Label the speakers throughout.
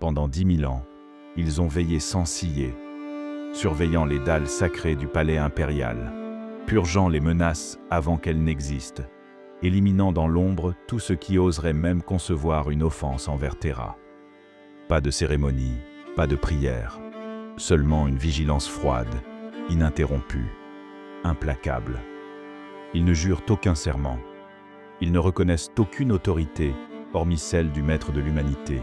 Speaker 1: Pendant 10 000 ans, ils ont veillé sans ciller, surveillant les dalles sacrées du palais impérial, purgeant les menaces avant qu'elles n'existent, éliminant dans l'ombre tout ce qui oserait même concevoir une offense envers Terra. Pas de cérémonie, pas de prière, seulement une vigilance froide, ininterrompue, implacable. Ils ne jurent aucun serment. Ils ne reconnaissent aucune autorité, hormis celle du maître de l'humanité.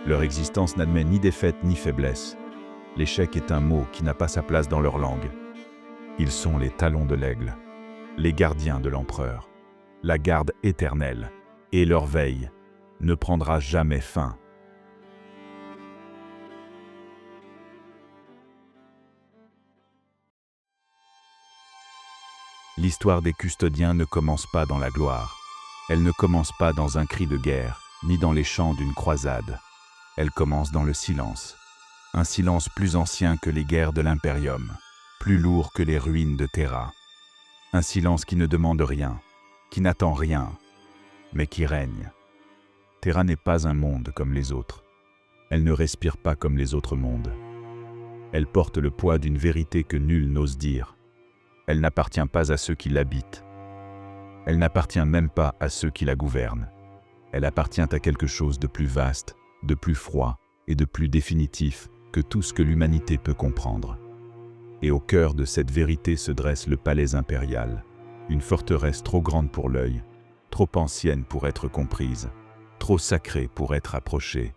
Speaker 1: Leur existence n'admet ni défaite ni faiblesse. L'échec est un mot qui n'a pas sa place dans leur langue. Ils sont les talons de l'aigle, les gardiens de l'empereur, la garde éternelle, et leur veille ne prendra jamais fin. L'histoire des custodiens ne commence pas dans la gloire. Elle ne commence pas dans un cri de guerre, ni dans les chants d'une croisade. Elle commence dans le silence. Un silence plus ancien que les guerres de l'Imperium, plus lourd que les ruines de Terra. Un silence qui ne demande rien, qui n'attend rien, mais qui règne. Terra n'est pas un monde comme les autres. Elle ne respire pas comme les autres mondes. Elle porte le poids d'une vérité que nul n'ose dire. Elle n'appartient pas à ceux qui l'habitent. Elle n'appartient même pas à ceux qui la gouvernent. Elle appartient à quelque chose de plus vaste, de plus froid et de plus définitif que tout ce que l'humanité peut comprendre. Et au cœur de cette vérité se dresse le palais impérial, une forteresse trop grande pour l'œil, trop ancienne pour être comprise, trop sacrée pour être approchée.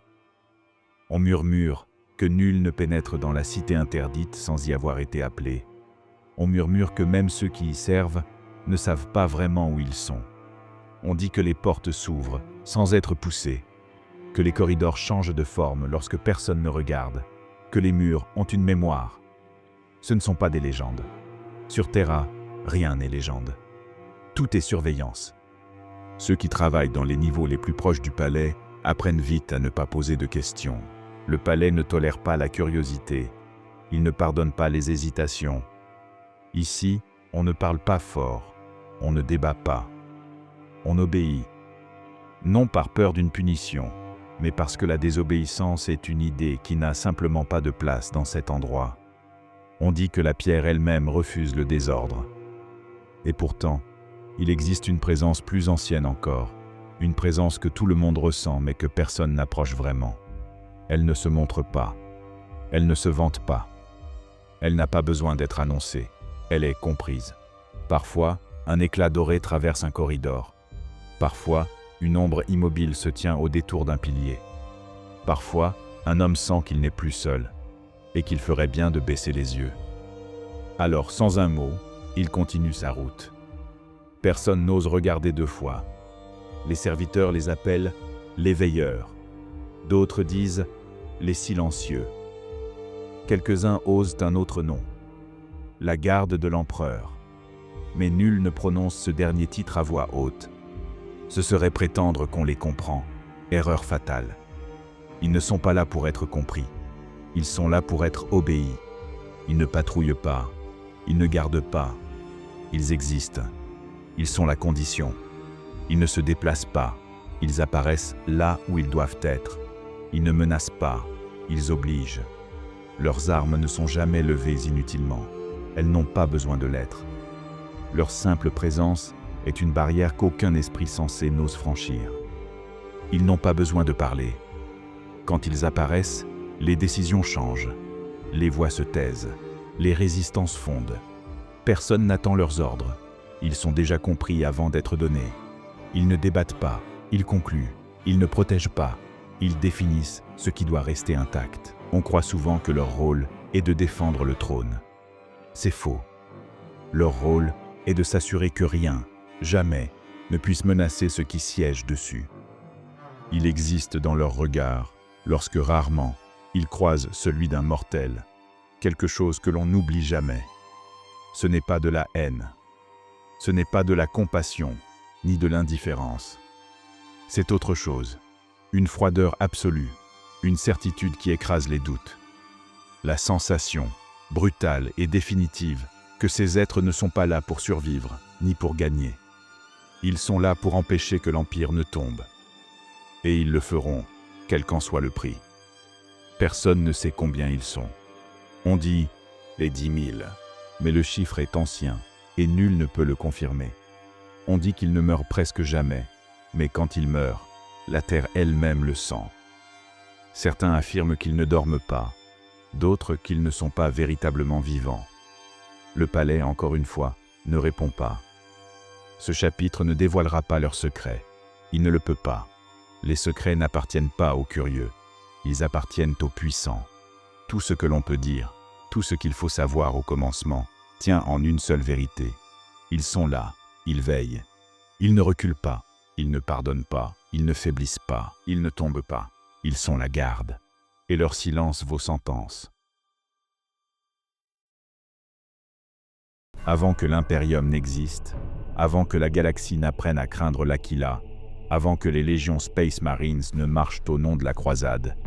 Speaker 1: On murmure que nul ne pénètre dans la cité interdite sans y avoir été appelé. On murmure que même ceux qui y servent ne savent pas vraiment où ils sont. On dit que les portes s'ouvrent sans être poussées, que les corridors changent de forme lorsque personne ne regarde, que les murs ont une mémoire. Ce ne sont pas des légendes. Sur Terra, rien n'est légende. Tout est surveillance. Ceux qui travaillent dans les niveaux les plus proches du palais apprennent vite à ne pas poser de questions. Le palais ne tolère pas la curiosité. Il ne pardonne pas les hésitations. Ici, on ne parle pas fort, on ne débat pas. On obéit, non par peur d'une punition, mais parce que la désobéissance est une idée qui n'a simplement pas de place dans cet endroit. On dit que la pierre elle-même refuse le désordre. Et pourtant, il existe une présence plus ancienne encore, une présence que tout le monde ressent mais que personne n'approche vraiment. Elle ne se montre pas, elle ne se vante pas, elle n'a pas besoin d'être annoncée. Elle est comprise. Parfois, un éclat doré traverse un corridor. Parfois, une ombre immobile se tient au détour d'un pilier. Parfois, un homme sent qu'il n'est plus seul et qu'il ferait bien de baisser les yeux. Alors, sans un mot, il continue sa route. Personne n'ose regarder deux fois. Les serviteurs les appellent les veilleurs. D'autres disent les silencieux. Quelques-uns osent un autre nom. La garde de l'empereur. Mais nul ne prononce ce dernier titre à voix haute. Ce serait prétendre qu'on les comprend. Erreur fatale. Ils ne sont pas là pour être compris. Ils sont là pour être obéis. Ils ne patrouillent pas. Ils ne gardent pas. Ils existent. Ils sont la condition. Ils ne se déplacent pas. Ils apparaissent là où ils doivent être. Ils ne menacent pas. Ils obligent. Leurs armes ne sont jamais levées inutilement. Elles n'ont pas besoin de l'être. Leur simple présence est une barrière qu'aucun esprit sensé n'ose franchir. Ils n'ont pas besoin de parler. Quand ils apparaissent, les décisions changent. Les voix se taisent. Les résistances fondent. Personne n'attend leurs ordres. Ils sont déjà compris avant d'être donnés. Ils ne débattent pas. Ils concluent. Ils ne protègent pas. Ils définissent ce qui doit rester intact. On croit souvent que leur rôle est de défendre le trône. C'est faux. Leur rôle est de s'assurer que rien, jamais, ne puisse menacer ceux qui siègent dessus. Il existe dans leur regard, lorsque rarement, ils croisent celui d'un mortel, quelque chose que l'on n'oublie jamais. Ce n'est pas de la haine, ce n'est pas de la compassion, ni de l'indifférence. C'est autre chose, une froideur absolue, une certitude qui écrase les doutes. La sensation, brutale et définitive, que ces êtres ne sont pas là pour survivre, ni pour gagner. Ils sont là pour empêcher que l'Empire ne tombe. Et ils le feront, quel qu'en soit le prix. Personne ne sait combien ils sont. On dit les 10 000, mais le chiffre est ancien et nul ne peut le confirmer. On dit qu'ils ne meurent presque jamais, mais quand ils meurent, la terre elle-même le sent. Certains affirment qu'ils ne dorment pas, d'autres qu'ils ne sont pas véritablement vivants. Le palais, encore une fois, ne répond pas. Ce chapitre ne dévoilera pas leurs secrets. Il ne le peut pas. Les secrets n'appartiennent pas aux curieux. Ils appartiennent aux puissants. Tout ce que l'on peut dire, tout ce qu'il faut savoir au commencement, tient en une seule vérité. Ils sont là, ils veillent. Ils ne reculent pas, ils ne pardonnent pas, ils ne faiblissent pas, ils ne tombent pas. Ils sont la garde. Et leur silence vaut sentence. Avant que l'Imperium n'existe, avant que la galaxie n'apprenne à craindre l'Aquila, avant que les légions Space Marines ne marchent au nom de la croisade,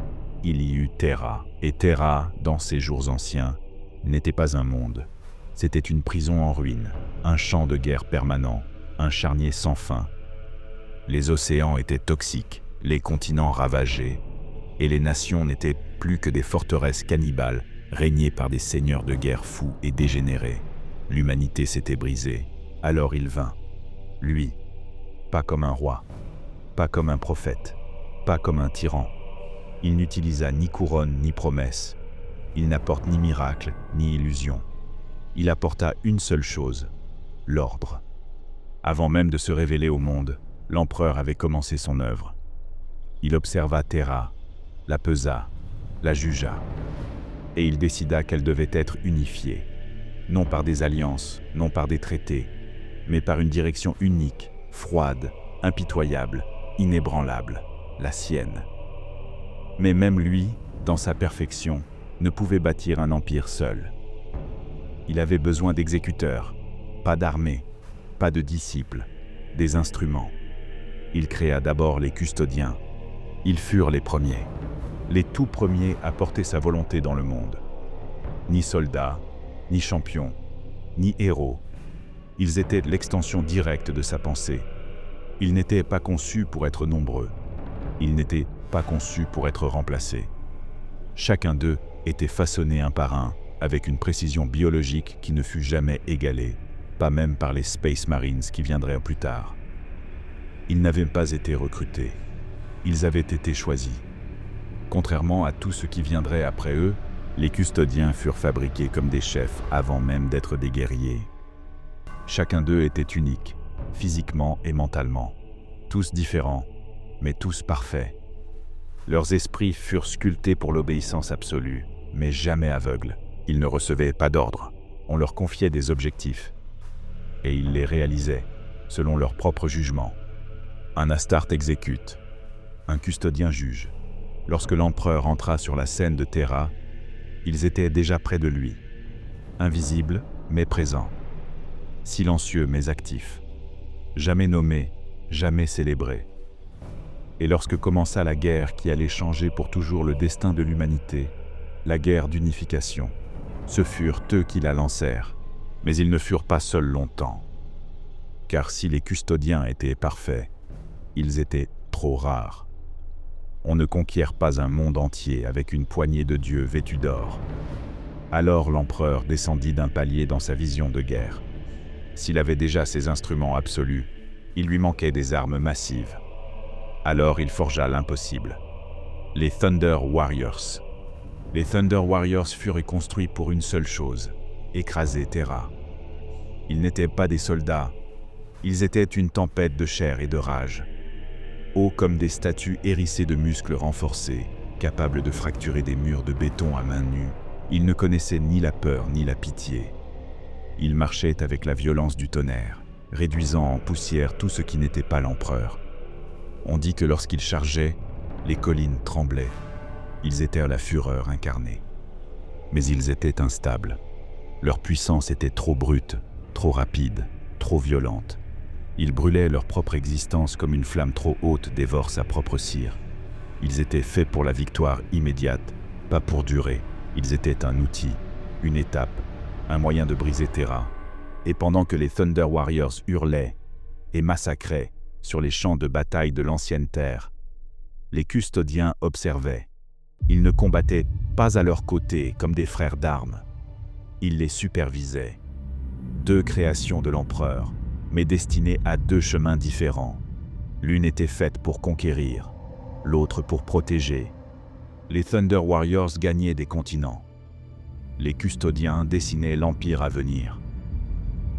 Speaker 1: il y eut Terra. Et Terra, dans ses jours anciens, n'était pas un monde. C'était une prison en ruine, un champ de guerre permanent, un charnier sans fin. Les océans étaient toxiques, les continents ravagés, et les nations n'étaient plus que des forteresses cannibales, régnées par des seigneurs de guerre fous et dégénérés. L'humanité s'était brisée. Alors il vint. Lui, pas comme un roi, pas comme un prophète, pas comme un tyran. Il n'utilisa ni couronne ni promesse. Il n'apporte ni miracle ni illusion. Il apporta une seule chose, l'ordre. Avant même de se révéler au monde, l'empereur avait commencé son œuvre. Il observa Terra, la pesa, la jugea, et il décida qu'elle devait être unifiée. Non par des alliances, non par des traités, mais par une direction unique, froide, impitoyable, inébranlable, la sienne. Mais même lui, dans sa perfection, ne pouvait bâtir un empire seul. Il avait besoin d'exécuteurs, pas d'armée, pas de disciples, des instruments. Il créa d'abord les custodiens. Ils furent les premiers, les tout premiers à porter sa volonté dans le monde. Ni soldats, ni champions, ni héros. Ils étaient l'extension directe de sa pensée. Ils n'étaient pas conçus pour être nombreux. Ils n'étaient pas conçus pour être remplacés. Chacun d'eux était façonné un par un, avec une précision biologique qui ne fut jamais égalée, pas même par les Space Marines qui viendraient plus tard. Ils n'avaient pas été recrutés. Ils avaient été choisis. Contrairement à tout ce qui viendrait après eux, les custodiens furent fabriqués comme des chefs avant même d'être des guerriers. Chacun d'eux était unique, physiquement et mentalement. Tous différents, mais tous parfaits. Leurs esprits furent sculptés pour l'obéissance absolue, mais jamais aveugles. Ils ne recevaient pas d'ordre. On leur confiait des objectifs. Et ils les réalisaient, selon leur propre jugement. Un Astarte exécute. Un custodien juge. Lorsque l'empereur entra sur la scène de Terra, ils étaient déjà près de lui, invisibles mais présents, silencieux mais actifs, jamais nommés, jamais célébrés. Et lorsque commença la guerre qui allait changer pour toujours le destin de l'humanité, la guerre d'unification, ce furent eux qui la lancèrent, mais ils ne furent pas seuls longtemps. Car si les custodiens étaient parfaits, ils étaient trop rares. On ne conquiert pas un monde entier avec une poignée de dieux vêtus d'or. Alors l'empereur descendit d'un palier dans sa vision de guerre. S'il avait déjà ses instruments absolus, il lui manquait des armes massives. Alors il forgea l'impossible. Les Thunder Warriors. Les Thunder Warriors furent construits pour une seule chose, écraser Terra. Ils n'étaient pas des soldats, ils étaient une tempête de chair et de rage. Hauts comme des statues hérissées de muscles renforcés, capables de fracturer des murs de béton à main nue, ils ne connaissaient ni la peur ni la pitié. Ils marchaient avec la violence du tonnerre, réduisant en poussière tout ce qui n'était pas l'empereur. On dit que lorsqu'ils chargeaient, les collines tremblaient. Ils étaient la fureur incarnée. Mais ils étaient instables. Leur puissance était trop brute, trop rapide, trop violente. Ils brûlaient leur propre existence comme une flamme trop haute dévore sa propre cire. Ils étaient faits pour la victoire immédiate, pas pour durer. Ils étaient un outil, une étape, un moyen de briser Terra. Et pendant que les Thunder Warriors hurlaient et massacraient sur les champs de bataille de l'ancienne Terre, les custodiens observaient. Il ne combattait pas à leur côté comme des frères d'armes. Il les supervisait. Deux créations de l'empereur, mais destinées à deux chemins différents. L'une était faite pour conquérir, l'autre pour protéger. Les Thunder Warriors gagnaient des continents. Les custodiens dessinaient l'empire à venir.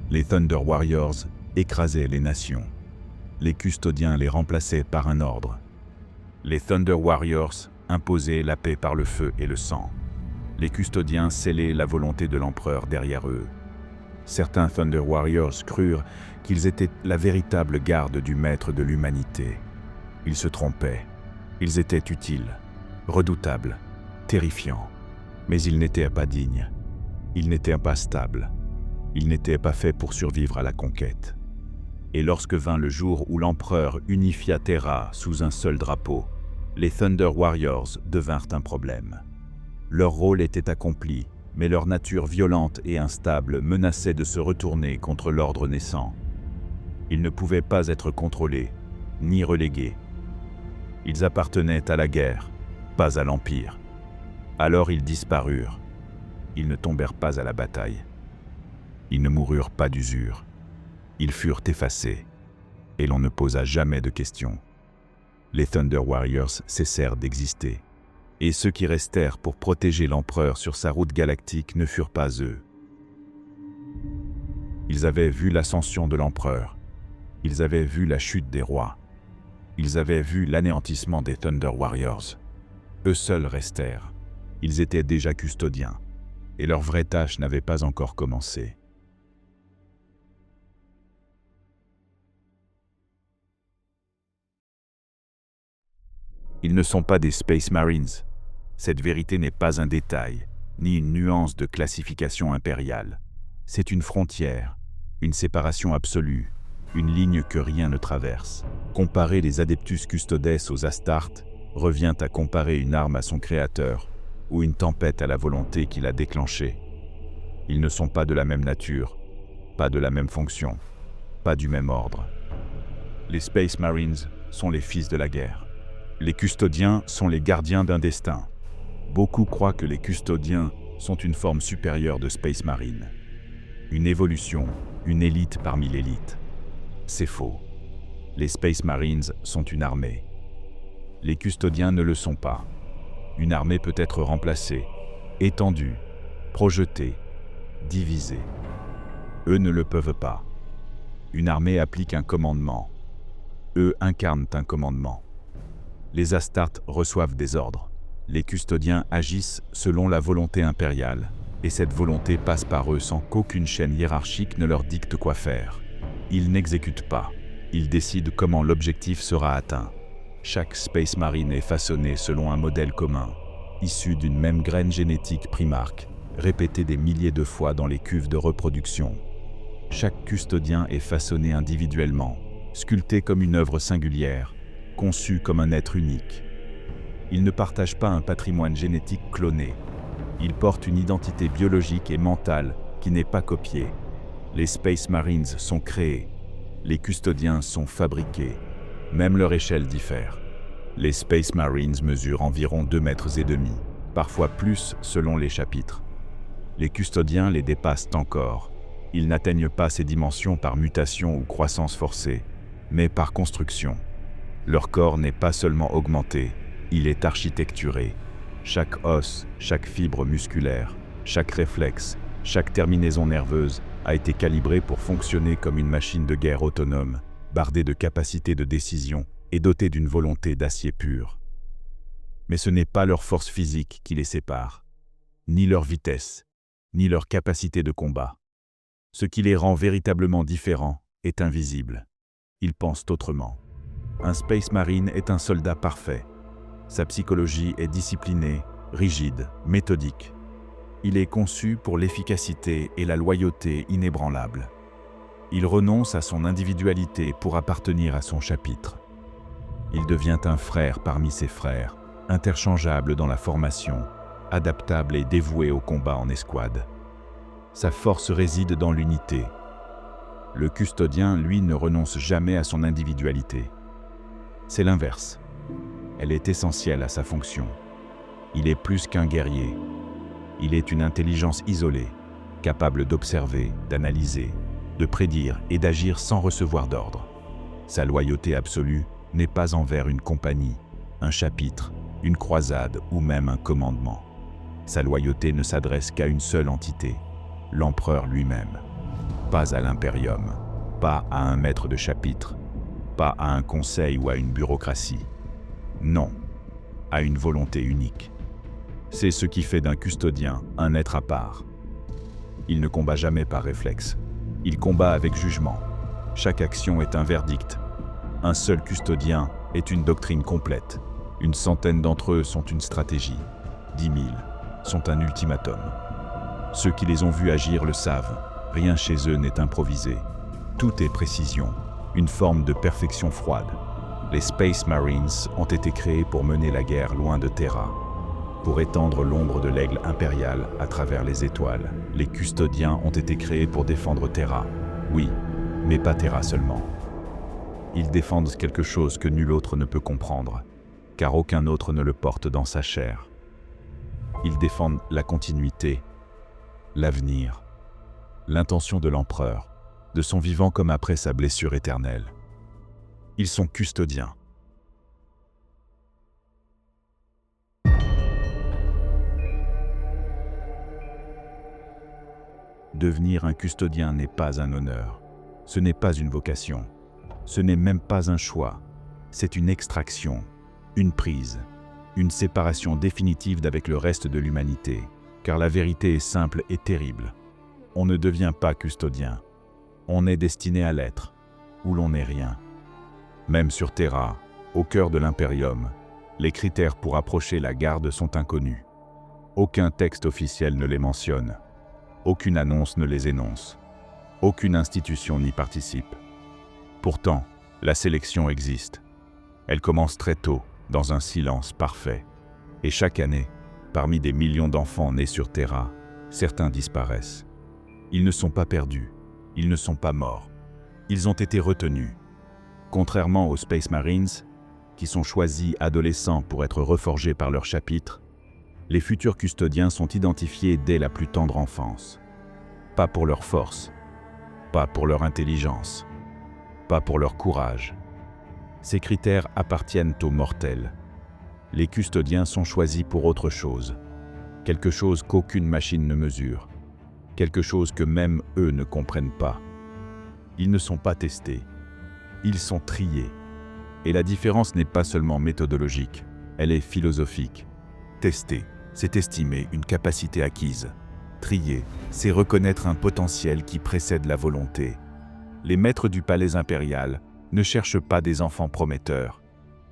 Speaker 1: Les Thunder Warriors écrasaient les nations. Les custodiens les remplaçaient par un ordre. Les Thunder Warriors imposaient la paix par le feu et le sang. Les custodiens scellaient la volonté de l'empereur derrière eux. Certains Thunder Warriors crurent qu'ils étaient la véritable garde du maître de l'humanité. Ils se trompaient. Ils étaient utiles, redoutables, terrifiants. Mais ils n'étaient pas dignes. Ils n'étaient pas stables. Ils n'étaient pas faits pour survivre à la conquête. Et lorsque vint le jour où l'empereur unifia Terra sous un seul drapeau, les Thunder Warriors devinrent un problème. Leur rôle était accompli, mais leur nature violente et instable menaçait de se retourner contre l'ordre naissant. Ils ne pouvaient pas être contrôlés, ni relégués. Ils appartenaient à la guerre, pas à l'Empire. Alors ils disparurent. Ils ne tombèrent pas à la bataille. Ils ne moururent pas d'usure. Ils furent effacés, et l'on ne posa jamais de questions. Les Thunder Warriors cessèrent d'exister, et ceux qui restèrent pour protéger l'empereur sur sa route galactique ne furent pas eux. Ils avaient vu l'ascension de l'empereur. Ils avaient vu la chute des rois. Ils avaient vu l'anéantissement des Thunder Warriors. Eux seuls restèrent. Ils étaient déjà custodiens, et leur vraie tâche n'avait pas encore commencé. Ils ne sont pas des Space Marines. Cette vérité n'est pas un détail, ni une nuance de classification impériale. C'est une frontière, une séparation absolue, une ligne que rien ne traverse. Comparer les Adeptus Custodes aux Astartes revient à comparer une arme à son créateur, ou une tempête à la volonté qui l'a déclenchée. Ils ne sont pas de la même nature, pas de la même fonction, pas du même ordre. Les Space Marines sont les fils de la guerre. Les custodiens sont les gardiens d'un destin. Beaucoup croient que les custodiens sont une forme supérieure de Space Marine. Une évolution, une élite parmi l'élite. C'est faux. Les Space Marines sont une armée. Les custodiens ne le sont pas. Une armée peut être remplacée, étendue, projetée, divisée. Eux ne le peuvent pas. Une armée applique un commandement. Eux incarnent un commandement. Les Astartes reçoivent des ordres. Les custodiens agissent selon la volonté impériale, et cette volonté passe par eux sans qu'aucune chaîne hiérarchique ne leur dicte quoi faire. Ils n'exécutent pas. Ils décident comment l'objectif sera atteint. Chaque Space Marine est façonné selon un modèle commun, issu d'une même graine génétique primarque, répétée des milliers de fois dans les cuves de reproduction. Chaque custodien est façonné individuellement, sculpté comme une œuvre singulière, conçu comme un être unique. Ils ne partagent pas un patrimoine génétique cloné. Ils portent une identité biologique et mentale qui n'est pas copiée. Les Space Marines sont créés. Les custodiens sont fabriqués. Même leur échelle diffère. Les Space Marines mesurent environ 2,5 mètres, parfois plus selon les chapitres. Les custodiens les dépassent encore. Ils n'atteignent pas ces dimensions par mutation ou croissance forcée, mais par construction. Leur corps n'est pas seulement augmenté, il est architecturé. Chaque os, chaque fibre musculaire, chaque réflexe, chaque terminaison nerveuse a été calibrée pour fonctionner comme une machine de guerre autonome, bardée de capacités de décision et dotée d'une volonté d'acier pur. Mais ce n'est pas leur force physique qui les sépare, ni leur vitesse, ni leur capacité de combat. Ce qui les rend véritablement différents est invisible. Ils pensent autrement. Un Space Marine est un soldat parfait. Sa psychologie est disciplinée, rigide, méthodique. Il est conçu pour l'efficacité et la loyauté inébranlables. Il renonce à son individualité pour appartenir à son chapitre. Il devient un frère parmi ses frères, interchangeable dans la formation, adaptable et dévoué au combat en escouade. Sa force réside dans l'unité. Le custodien, lui, ne renonce jamais à son individualité. C'est l'inverse. Elle est essentielle à sa fonction. Il est plus qu'un guerrier. Il est une intelligence isolée, capable d'observer, d'analyser, de prédire et d'agir sans recevoir d'ordre. Sa loyauté absolue n'est pas envers une compagnie, un chapitre, une croisade ou même un commandement. Sa loyauté ne s'adresse qu'à une seule entité, l'empereur lui-même. Pas à l'impérium, pas à un maître de chapitre, pas à un conseil ou à une bureaucratie. Non, à une volonté unique. C'est ce qui fait d'un custodien un être à part. Il ne combat jamais par réflexe. Il combat avec jugement. Chaque action est un verdict. Un seul custodien est une doctrine complète. Une centaine d'entre eux sont une stratégie. 10 000 sont un ultimatum. Ceux qui les ont vus agir le savent. Rien chez eux n'est improvisé. Tout est précision, une forme de perfection froide. Les Space Marines ont été créés pour mener la guerre loin de Terra, pour étendre l'ombre de l'aigle impérial à travers les étoiles. Les custodiens ont été créés pour défendre Terra. Oui, mais pas Terra seulement. Ils défendent quelque chose que nul autre ne peut comprendre, car aucun autre ne le porte dans sa chair. Ils défendent la continuité, l'avenir, l'intention de l'empereur, de son vivant comme après sa blessure éternelle. Ils sont custodiens. Devenir un custodien n'est pas un honneur. Ce n'est pas une vocation. Ce n'est même pas un choix. C'est une extraction, une prise, une séparation définitive d'avec le reste de l'humanité. Car la vérité est simple et terrible. On ne devient pas custodien. On est destiné à l'être, ou l'on n'est rien. Même sur Terra, au cœur de l'Imperium, les critères pour approcher la garde sont inconnus. Aucun texte officiel ne les mentionne. Aucune annonce ne les énonce. Aucune institution n'y participe. Pourtant, la sélection existe. Elle commence très tôt, dans un silence parfait. Et chaque année, parmi des millions d'enfants nés sur Terra, certains disparaissent. Ils ne sont pas perdus, ils ne sont pas morts. Ils ont été retenus. Contrairement aux Space Marines, qui sont choisis adolescents pour être reforgés par leur chapitre, les futurs custodiens sont identifiés dès la plus tendre enfance. Pas pour leur force, pas pour leur intelligence, pas pour leur courage. Ces critères appartiennent aux mortels. Les custodiens sont choisis pour autre chose, quelque chose qu'aucune machine ne mesure, quelque chose que même eux ne comprennent pas. Ils ne sont pas testés, ils sont triés. Et la différence n'est pas seulement méthodologique, elle est philosophique. Tester, c'est estimer une capacité acquise. Trier, c'est reconnaître un potentiel qui précède la volonté. Les maîtres du palais impérial ne cherchent pas des enfants prometteurs,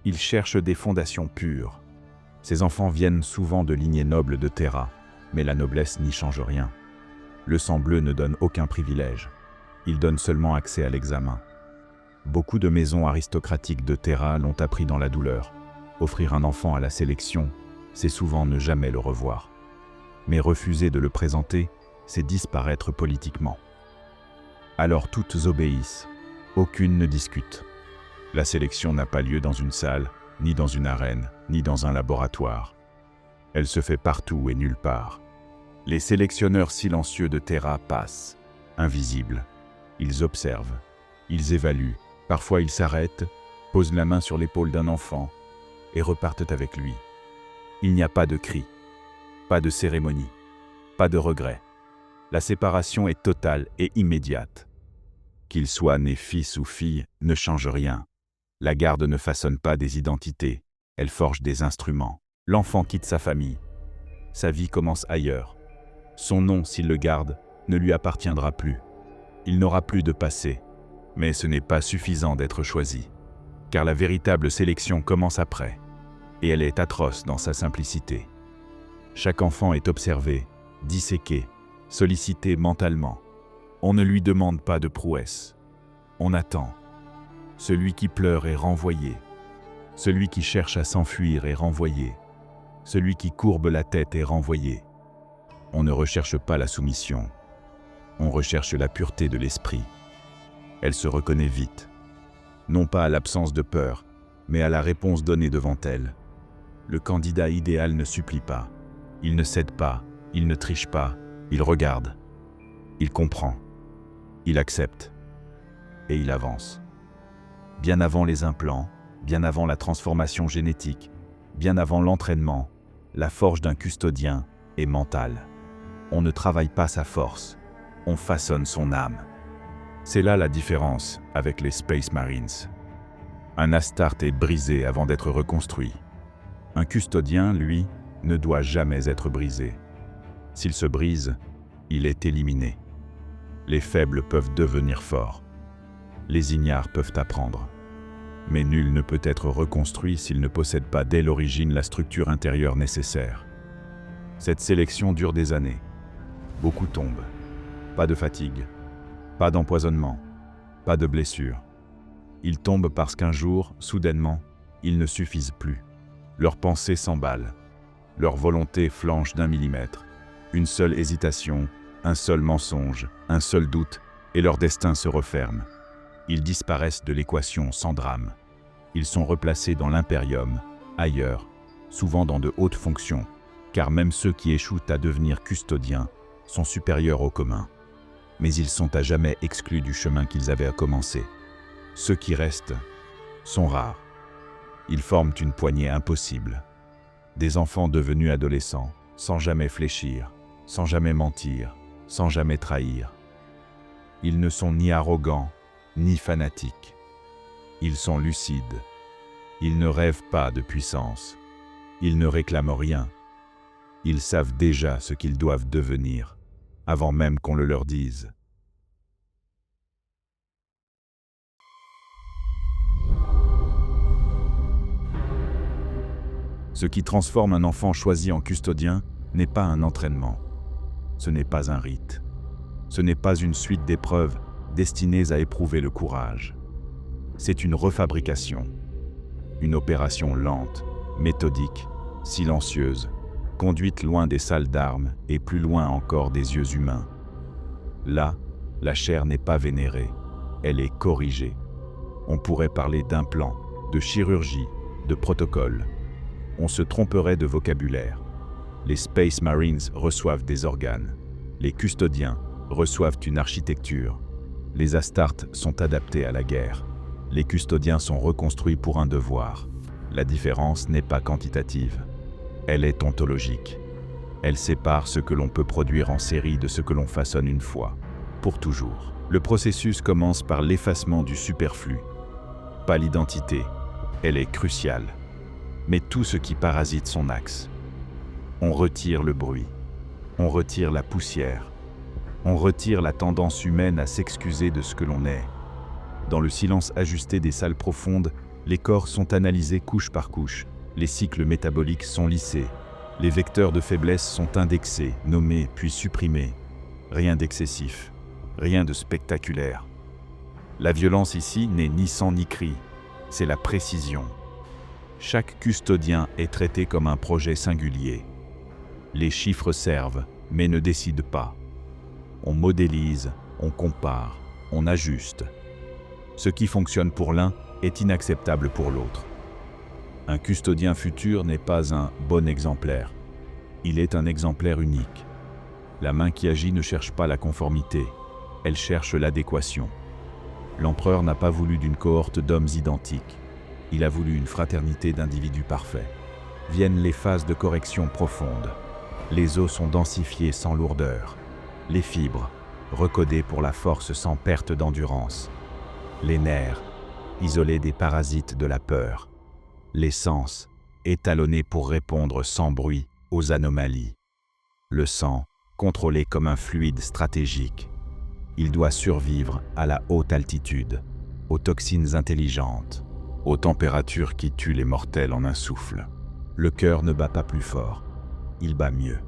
Speaker 1: ils cherchent des fondations pures. Ces enfants viennent souvent de lignées nobles de Terra, mais la noblesse n'y change rien. Le sang bleu ne donne aucun privilège, il donne seulement accès à l'examen. Beaucoup de maisons aristocratiques de Terra l'ont appris dans la douleur. Offrir un enfant à la sélection, c'est souvent ne jamais le revoir. Mais refuser de le présenter, c'est disparaître politiquement. Alors toutes obéissent, aucune ne discute. La sélection n'a pas lieu dans une salle, ni dans une arène, ni dans un laboratoire. Elle se fait partout et nulle part. Les sélectionneurs silencieux de Terra passent, invisibles. Ils observent, ils évaluent, parfois ils s'arrêtent, posent la main sur l'épaule d'un enfant et repartent avec lui. Il n'y a pas de cri, pas de cérémonie, pas de regret. La séparation est totale et immédiate. Qu'il soit né fils ou fille ne change rien. La garde ne façonne pas des identités, elle forge des instruments. L'enfant quitte sa famille. Sa vie commence ailleurs. Son nom, s'il le garde, ne lui appartiendra plus. Il n'aura plus de passé. Mais ce n'est pas suffisant d'être choisi. Car la véritable sélection commence après. Et elle est atroce dans sa simplicité. Chaque enfant est observé, disséqué, sollicité mentalement. On ne lui demande pas de prouesse. On attend. Celui qui pleure est renvoyé. Celui qui cherche à s'enfuir est renvoyé. Celui qui courbe la tête est renvoyé. On ne recherche pas la soumission. On recherche la pureté de l'esprit. Elle se reconnaît vite. Non pas à l'absence de peur, mais à la réponse donnée devant elle. Le candidat idéal ne supplie pas. Il ne cède pas, il ne triche pas, il regarde. Il comprend. Il accepte. Et il avance. Bien avant les implants, bien avant la transformation génétique, bien avant l'entraînement, la forge d'un custodien est mentale. On ne travaille pas sa force, on façonne son âme. C'est là la différence avec les Space Marines. Un Astarte est brisé avant d'être reconstruit. Un custodien, lui, ne doit jamais être brisé. S'il se brise, il est éliminé. Les faibles peuvent devenir forts. Les ignares peuvent apprendre. Mais nul ne peut être reconstruit s'il ne possède pas dès l'origine la structure intérieure nécessaire. Cette sélection dure des années. Beaucoup tombent. Pas de fatigue, pas d'empoisonnement, pas de blessure. Ils tombent parce qu'un jour, soudainement, ils ne suffisent plus. Leurs pensées s'emballent. Leur volonté flanche d'1 millimètre. Une seule hésitation, un seul mensonge, un seul doute, et leur destin se referme. Ils disparaissent de l'équation sans drame. Ils sont replacés dans l'impérium, ailleurs, souvent dans de hautes fonctions, car même ceux qui échouent à devenir custodiens sont supérieurs au commun. Mais ils sont à jamais exclus du chemin qu'ils avaient à commencer. Ceux qui restent sont rares. Ils forment une poignée impossible. Des enfants devenus adolescents, sans jamais fléchir, sans jamais mentir, sans jamais trahir. Ils ne sont ni arrogants, ni fanatiques. Ils sont lucides. Ils ne rêvent pas de puissance. Ils ne réclament rien. Ils savent déjà ce qu'ils doivent devenir, avant même qu'on le leur dise. Ce qui transforme un enfant choisi en custodien n'est pas un entraînement. Ce n'est pas un rite. Ce n'est pas une suite d'épreuves destinées à éprouver le courage. C'est une refabrication. Une opération lente, méthodique, silencieuse, conduite loin des salles d'armes et plus loin encore des yeux humains. Là, la chair n'est pas vénérée, elle est corrigée. On pourrait parler d'implant, de chirurgie, de protocole. On se tromperait de vocabulaire. Les Space Marines reçoivent des organes. Les custodiens reçoivent une architecture. Les Astartes sont adaptés à la guerre. Les custodiens sont reconstruits pour un devoir. La différence n'est pas quantitative. Elle est ontologique. Elle sépare ce que l'on peut produire en série de ce que l'on façonne une fois, pour toujours. Le processus commence par l'effacement du superflu. Pas l'identité, elle est cruciale, mais tout ce qui parasite son axe. On retire le bruit, on retire la poussière, on retire la tendance humaine à s'excuser de ce que l'on est. Dans le silence ajusté des salles profondes, les corps sont analysés couche par couche, les cycles métaboliques sont lissés, les vecteurs de faiblesse sont indexés, nommés puis supprimés. Rien d'excessif, rien de spectaculaire. La violence ici n'est ni sang ni cri, c'est la précision. Chaque custodien est traité comme un projet singulier. Les chiffres servent, mais ne décident pas. On modélise, on compare, on ajuste. Ce qui fonctionne pour l'un est inacceptable pour l'autre. Un custodien futur n'est pas un bon exemplaire. Il est un exemplaire unique. La main qui agit ne cherche pas la conformité, elle cherche l'adéquation. L'empereur n'a pas voulu d'une cohorte d'hommes identiques. Il a voulu une fraternité d'individus parfaits. Viennent les phases de correction profonde. Les os sont densifiés sans lourdeur. Les fibres, recodées pour la force sans perte d'endurance. Les nerfs, isolés des parasites de la peur. Les sens, étalonnés pour répondre sans bruit aux anomalies. Le sang, contrôlé comme un fluide stratégique. Il doit survivre à la haute altitude, aux toxines intelligentes, aux températures qui tuent les mortels en un souffle. Le cœur ne bat pas plus fort, il bat mieux.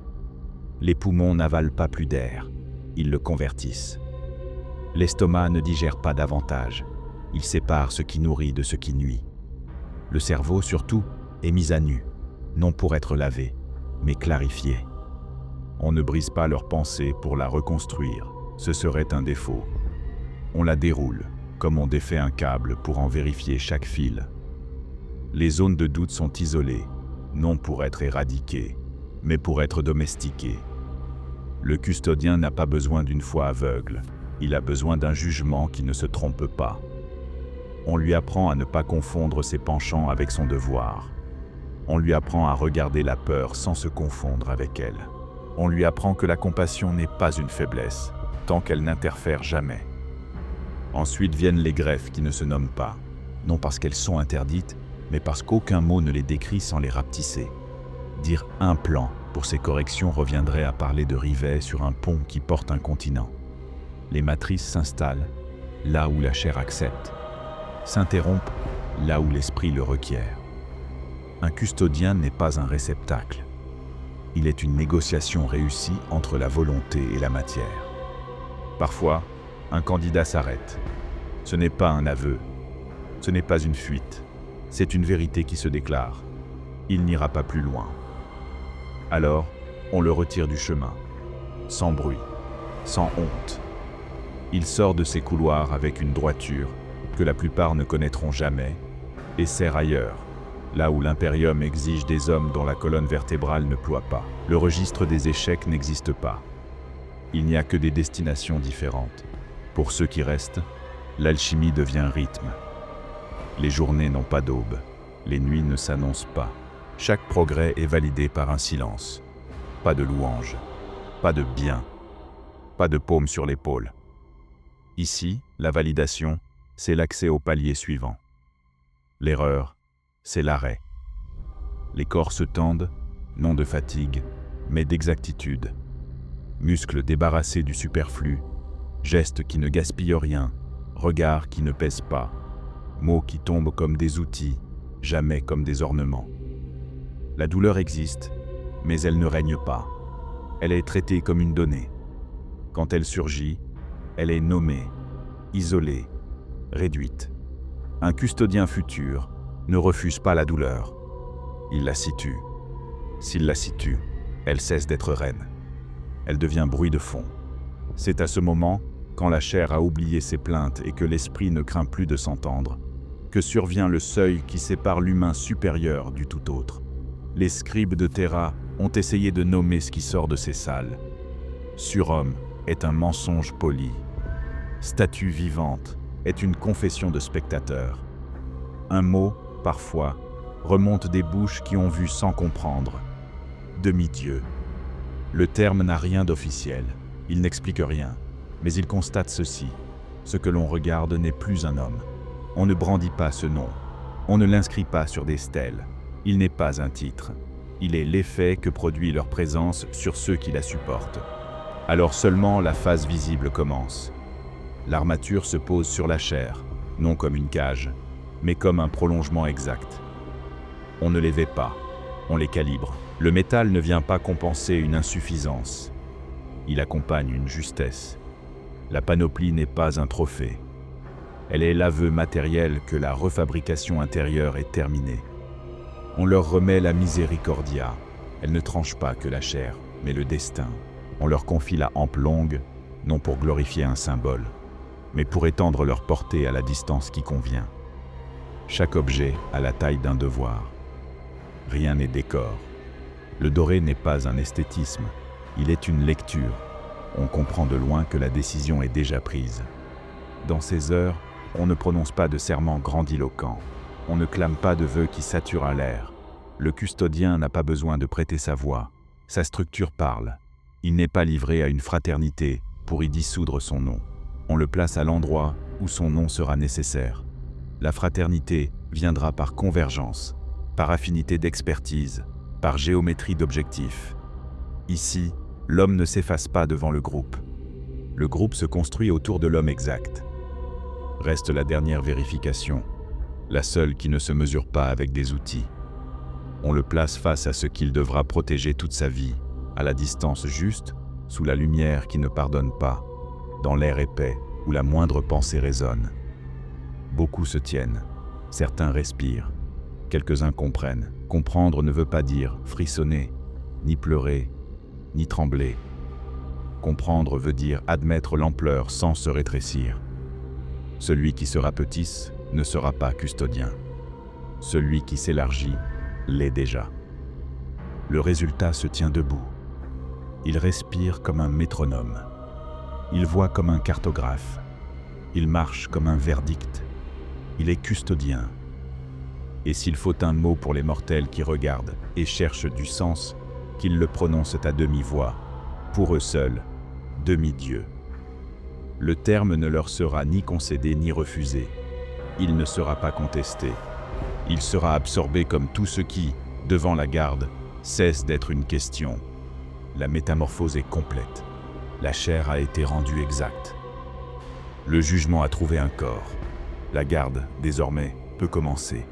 Speaker 1: Les poumons n'avalent pas plus d'air, ils le convertissent. L'estomac ne digère pas davantage, il sépare ce qui nourrit de ce qui nuit. Le cerveau, surtout, est mis à nu, non pour être lavé, mais clarifié. On ne brise pas leur pensée pour la reconstruire, ce serait un défaut. On la déroule, comme on défait un câble pour en vérifier chaque fil. Les zones de doute sont isolées, non pour être éradiqué, mais pour être domestiqué. Le custodien n'a pas besoin d'une foi aveugle, il a besoin d'un jugement qui ne se trompe pas. On lui apprend à ne pas confondre ses penchants avec son devoir. On lui apprend à regarder la peur sans se confondre avec elle. On lui apprend que la compassion n'est pas une faiblesse, tant qu'elle n'interfère jamais. Ensuite viennent les greffes qui ne se nomment pas, non parce qu'elles sont interdites, mais parce qu'aucun mot ne les décrit sans les rapetisser. Dire un plan pour ces corrections reviendrait à parler de rivets sur un pont qui porte un continent. Les matrices s'installent là où la chair accepte, s'interrompent là où l'esprit le requiert. Un custodien n'est pas un réceptacle. Il est une négociation réussie entre la volonté et la matière. Parfois, un candidat s'arrête. Ce n'est pas un aveu, ce n'est pas une fuite, c'est une vérité qui se déclare. Il n'ira pas plus loin. Alors, on le retire du chemin, sans bruit, sans honte. Il sort de ses couloirs avec une droiture que la plupart ne connaîtront jamais et sert ailleurs, là où l'impérium exige des hommes dont la colonne vertébrale ne ploie pas. Le registre des échecs n'existe pas. Il n'y a que des destinations différentes. Pour ceux qui restent, l'alchimie devient rythme. Les journées n'ont pas d'aube, les nuits ne s'annoncent pas. Chaque progrès est validé par un silence. Pas de louange, pas de bien, pas de paume sur l'épaule. Ici, la validation, c'est l'accès au palier suivant. L'erreur, c'est l'arrêt. Les corps se tendent, non de fatigue, mais d'exactitude. Muscles débarrassés du superflu, gestes qui ne gaspillent rien, regards qui ne pèsent pas, mots qui tombent comme des outils, jamais comme des ornements. La douleur existe, mais elle ne règne pas. Elle est traitée comme une donnée. Quand elle surgit, elle est nommée, isolée, réduite. Un custodien futur ne refuse pas la douleur. Il la situe. S'il la situe, elle cesse d'être reine. Elle devient bruit de fond. C'est à ce moment, quand la chair a oublié ses plaintes et que l'esprit ne craint plus de s'entendre, que survient le seuil qui sépare l'humain supérieur du tout autre. Les scribes de Terra ont essayé de nommer ce qui sort de ces salles. Surhomme est un mensonge poli. Statue vivante est une confession de spectateur. Un mot, parfois, remonte des bouches qui ont vu sans comprendre. Demi-dieu. Le terme n'a rien d'officiel, il n'explique rien, mais il constate ceci. Ce que l'on regarde n'est plus un homme. On ne brandit pas ce nom, on ne l'inscrit pas sur des stèles. Il n'est pas un titre, il est l'effet que produit leur présence sur ceux qui la supportent. Alors seulement la phase visible commence. L'armature se pose sur la chair, non comme une cage, mais comme un prolongement exact. On ne les vêt pas, on les calibre. Le métal ne vient pas compenser une insuffisance, il accompagne une justesse. La panoplie n'est pas un trophée. Elle est l'aveu matériel que la refabrication intérieure est terminée. On leur remet la miséricordia. Elle ne tranche pas que la chair, mais le destin. On leur confie la hampe longue, non pour glorifier un symbole, mais pour étendre leur portée à la distance qui convient. Chaque objet a la taille d'un devoir. Rien n'est décor. Le doré n'est pas un esthétisme, il est une lecture. On comprend de loin que la décision est déjà prise. Dans ces heures, on ne prononce pas de serments grandiloquents. On ne clame pas de vœux qui saturent l'air. Le custodien n'a pas besoin de prêter sa voix. Sa structure parle. Il n'est pas livré à une fraternité pour y dissoudre son nom. On le place à l'endroit où son nom sera nécessaire. La fraternité viendra par convergence, par affinité d'expertise, par géométrie d'objectifs. Ici, l'homme ne s'efface pas devant le groupe. Le groupe se construit autour de l'homme exact. Reste la dernière vérification, la seule qui ne se mesure pas avec des outils. On le place face à ce qu'il devra protéger toute sa vie, à la distance juste, sous la lumière qui ne pardonne pas, dans l'air épais où la moindre pensée résonne. Beaucoup se tiennent, certains respirent, quelques-uns comprennent. Comprendre ne veut pas dire frissonner, ni pleurer, ni trembler. Comprendre veut dire admettre l'ampleur sans se rétrécir. Celui qui se rapetisse ne sera pas custodien. Celui qui s'élargit l'est déjà. Le résultat se tient debout. Il respire comme un métronome. Il voit comme un cartographe. Il marche comme un verdict. Il est custodien. Et s'il faut un mot pour les mortels qui regardent et cherchent du sens, qu'ils le prononcent à demi-voix, pour eux seuls, demi-dieu. Le terme ne leur sera ni concédé ni refusé. Il ne sera pas contesté. Il sera absorbé comme tout ce qui, devant la garde, cesse d'être une question. La métamorphose est complète. La chair a été rendue exacte. Le jugement a trouvé un corps. La garde, désormais, peut commencer.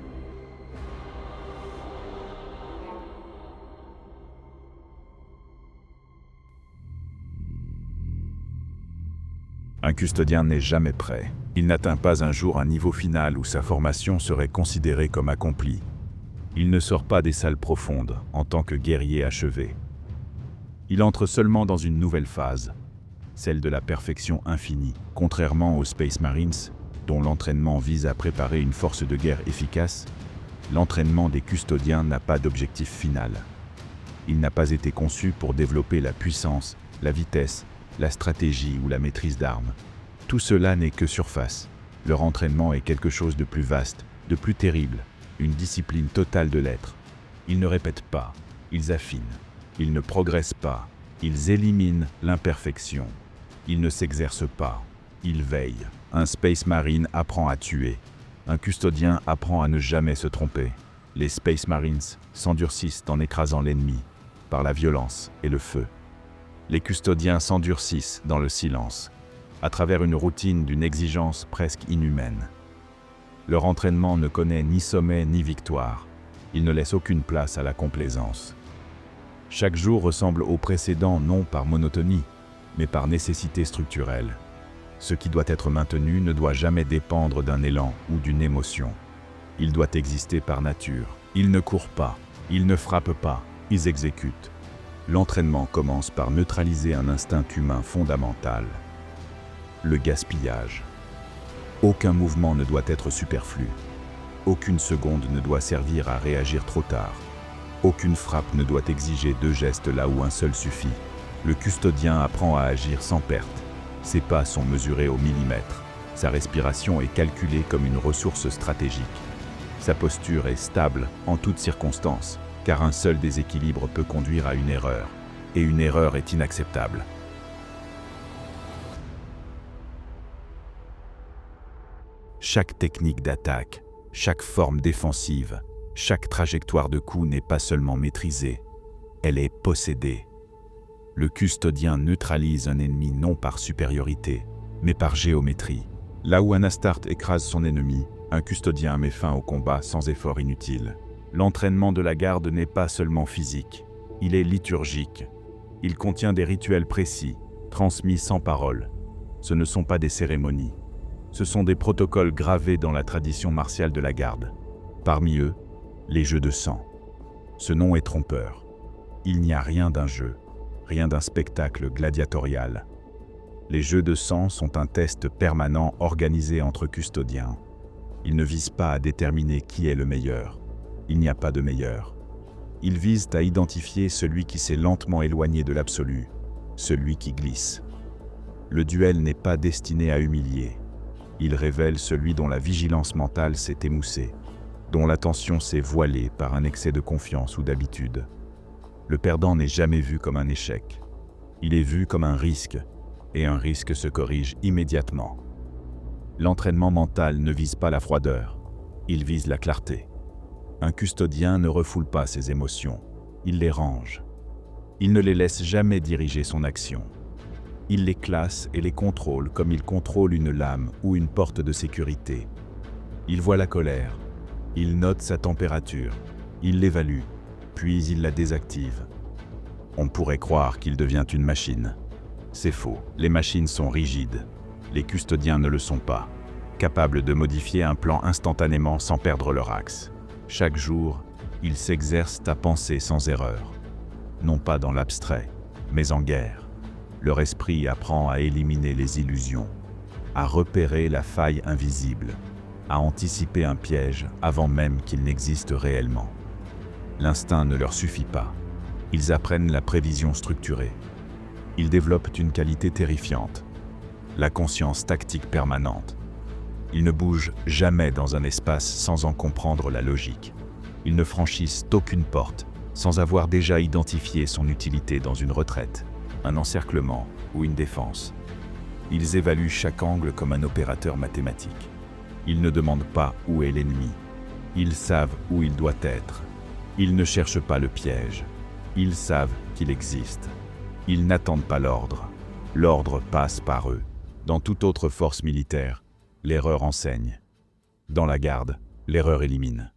Speaker 1: Un custodien n'est jamais prêt. Il n'atteint pas un jour un niveau final où sa formation serait considérée comme accomplie. Il ne sort pas des salles profondes en tant que guerrier achevé. Il entre seulement dans une nouvelle phase, celle de la perfection infinie. Contrairement aux Space Marines, dont l'entraînement vise à préparer une force de guerre efficace, l'entraînement des custodiens n'a pas d'objectif final. Il n'a pas été conçu pour développer la puissance, la vitesse, la stratégie ou la maîtrise d'armes. Tout cela n'est que surface. Leur entraînement est quelque chose de plus vaste, de plus terrible, une discipline totale de l'être. Ils ne répètent pas, ils affinent. Ils ne progressent pas, ils éliminent l'imperfection. Ils ne s'exercent pas, ils veillent. Un Space Marine apprend à tuer. Un custodien apprend à ne jamais se tromper. Les Space Marines s'endurcissent en écrasant l'ennemi, par la violence et le feu. Les custodiens s'endurcissent dans le silence, à travers une routine d'une exigence presque inhumaine. Leur entraînement ne connaît ni sommet ni victoire. Il ne laisse aucune place à la complaisance. Chaque jour ressemble au précédent non par monotonie, mais par nécessité structurelle. Ce qui doit être maintenu ne doit jamais dépendre d'un élan ou d'une émotion. Il doit exister par nature. Ils ne courent pas, ils ne frappent pas, ils exécutent. L'entraînement commence par neutraliser un instinct humain fondamental. Le gaspillage. Aucun mouvement ne doit être superflu. Aucune seconde ne doit servir à réagir trop tard. Aucune frappe ne doit exiger 2 gestes là où un seul suffit. Le custodien apprend à agir sans perte. Ses pas sont mesurés au millimètre. Sa respiration est calculée comme une ressource stratégique. Sa posture est stable en toutes circonstances, car un seul déséquilibre peut conduire à une erreur, et une erreur est inacceptable. Chaque technique d'attaque, chaque forme défensive, chaque trajectoire de coup n'est pas seulement maîtrisée, elle est possédée. Le custodien neutralise un ennemi non par supériorité, mais par géométrie. Là où un Astarte écrase son ennemi, un custodien met fin au combat sans effort inutile. L'entraînement de la garde n'est pas seulement physique, il est liturgique. Il contient des rituels précis, transmis sans parole. Ce ne sont pas des cérémonies. Ce sont des protocoles gravés dans la tradition martiale de la garde. Parmi eux, les jeux de sang. Ce nom est trompeur. Il n'y a rien d'un jeu, rien d'un spectacle gladiatorial. Les jeux de sang sont un test permanent organisé entre custodiens. Ils ne visent pas à déterminer qui est le meilleur. Il n'y a pas de meilleur. Ils visent à identifier celui qui s'est lentement éloigné de l'absolu, celui qui glisse. Le duel n'est pas destiné à humilier. Il révèle celui dont la vigilance mentale s'est émoussée, dont l'attention s'est voilée par un excès de confiance ou d'habitude. Le perdant n'est jamais vu comme un échec. Il est vu comme un risque, et un risque se corrige immédiatement. L'entraînement mental ne vise pas la froideur, il vise la clarté. Un custodien ne refoule pas ses émotions, il les range. Il ne les laisse jamais diriger son action. Il les classe et les contrôle comme il contrôle une lame ou une porte de sécurité. Il voit la colère, il note sa température, il l'évalue, puis il la désactive. On pourrait croire qu'il devient une machine. C'est faux, les machines sont rigides. Les custodiens ne le sont pas, capables de modifier un plan instantanément sans perdre leur axe. Chaque jour, ils s'exercent à penser sans erreur. Non pas dans l'abstrait, mais en guerre. Leur esprit apprend à éliminer les illusions, à repérer la faille invisible, à anticiper un piège avant même qu'il n'existe réellement. L'instinct ne leur suffit pas. Ils apprennent la prévision structurée. Ils développent une qualité terrifiante, la conscience tactique permanente. Ils ne bougent jamais dans un espace sans en comprendre la logique. Ils ne franchissent aucune porte sans avoir déjà identifié son utilité dans une retraite, un encerclement ou une défense. Ils évaluent chaque angle comme un opérateur mathématique. Ils ne demandent pas où est l'ennemi. Ils savent où il doit être. Ils ne cherchent pas le piège. Ils savent qu'il existe. Ils n'attendent pas l'ordre. L'ordre passe par eux. Dans toute autre force militaire, l'erreur enseigne. Dans la garde, l'erreur élimine.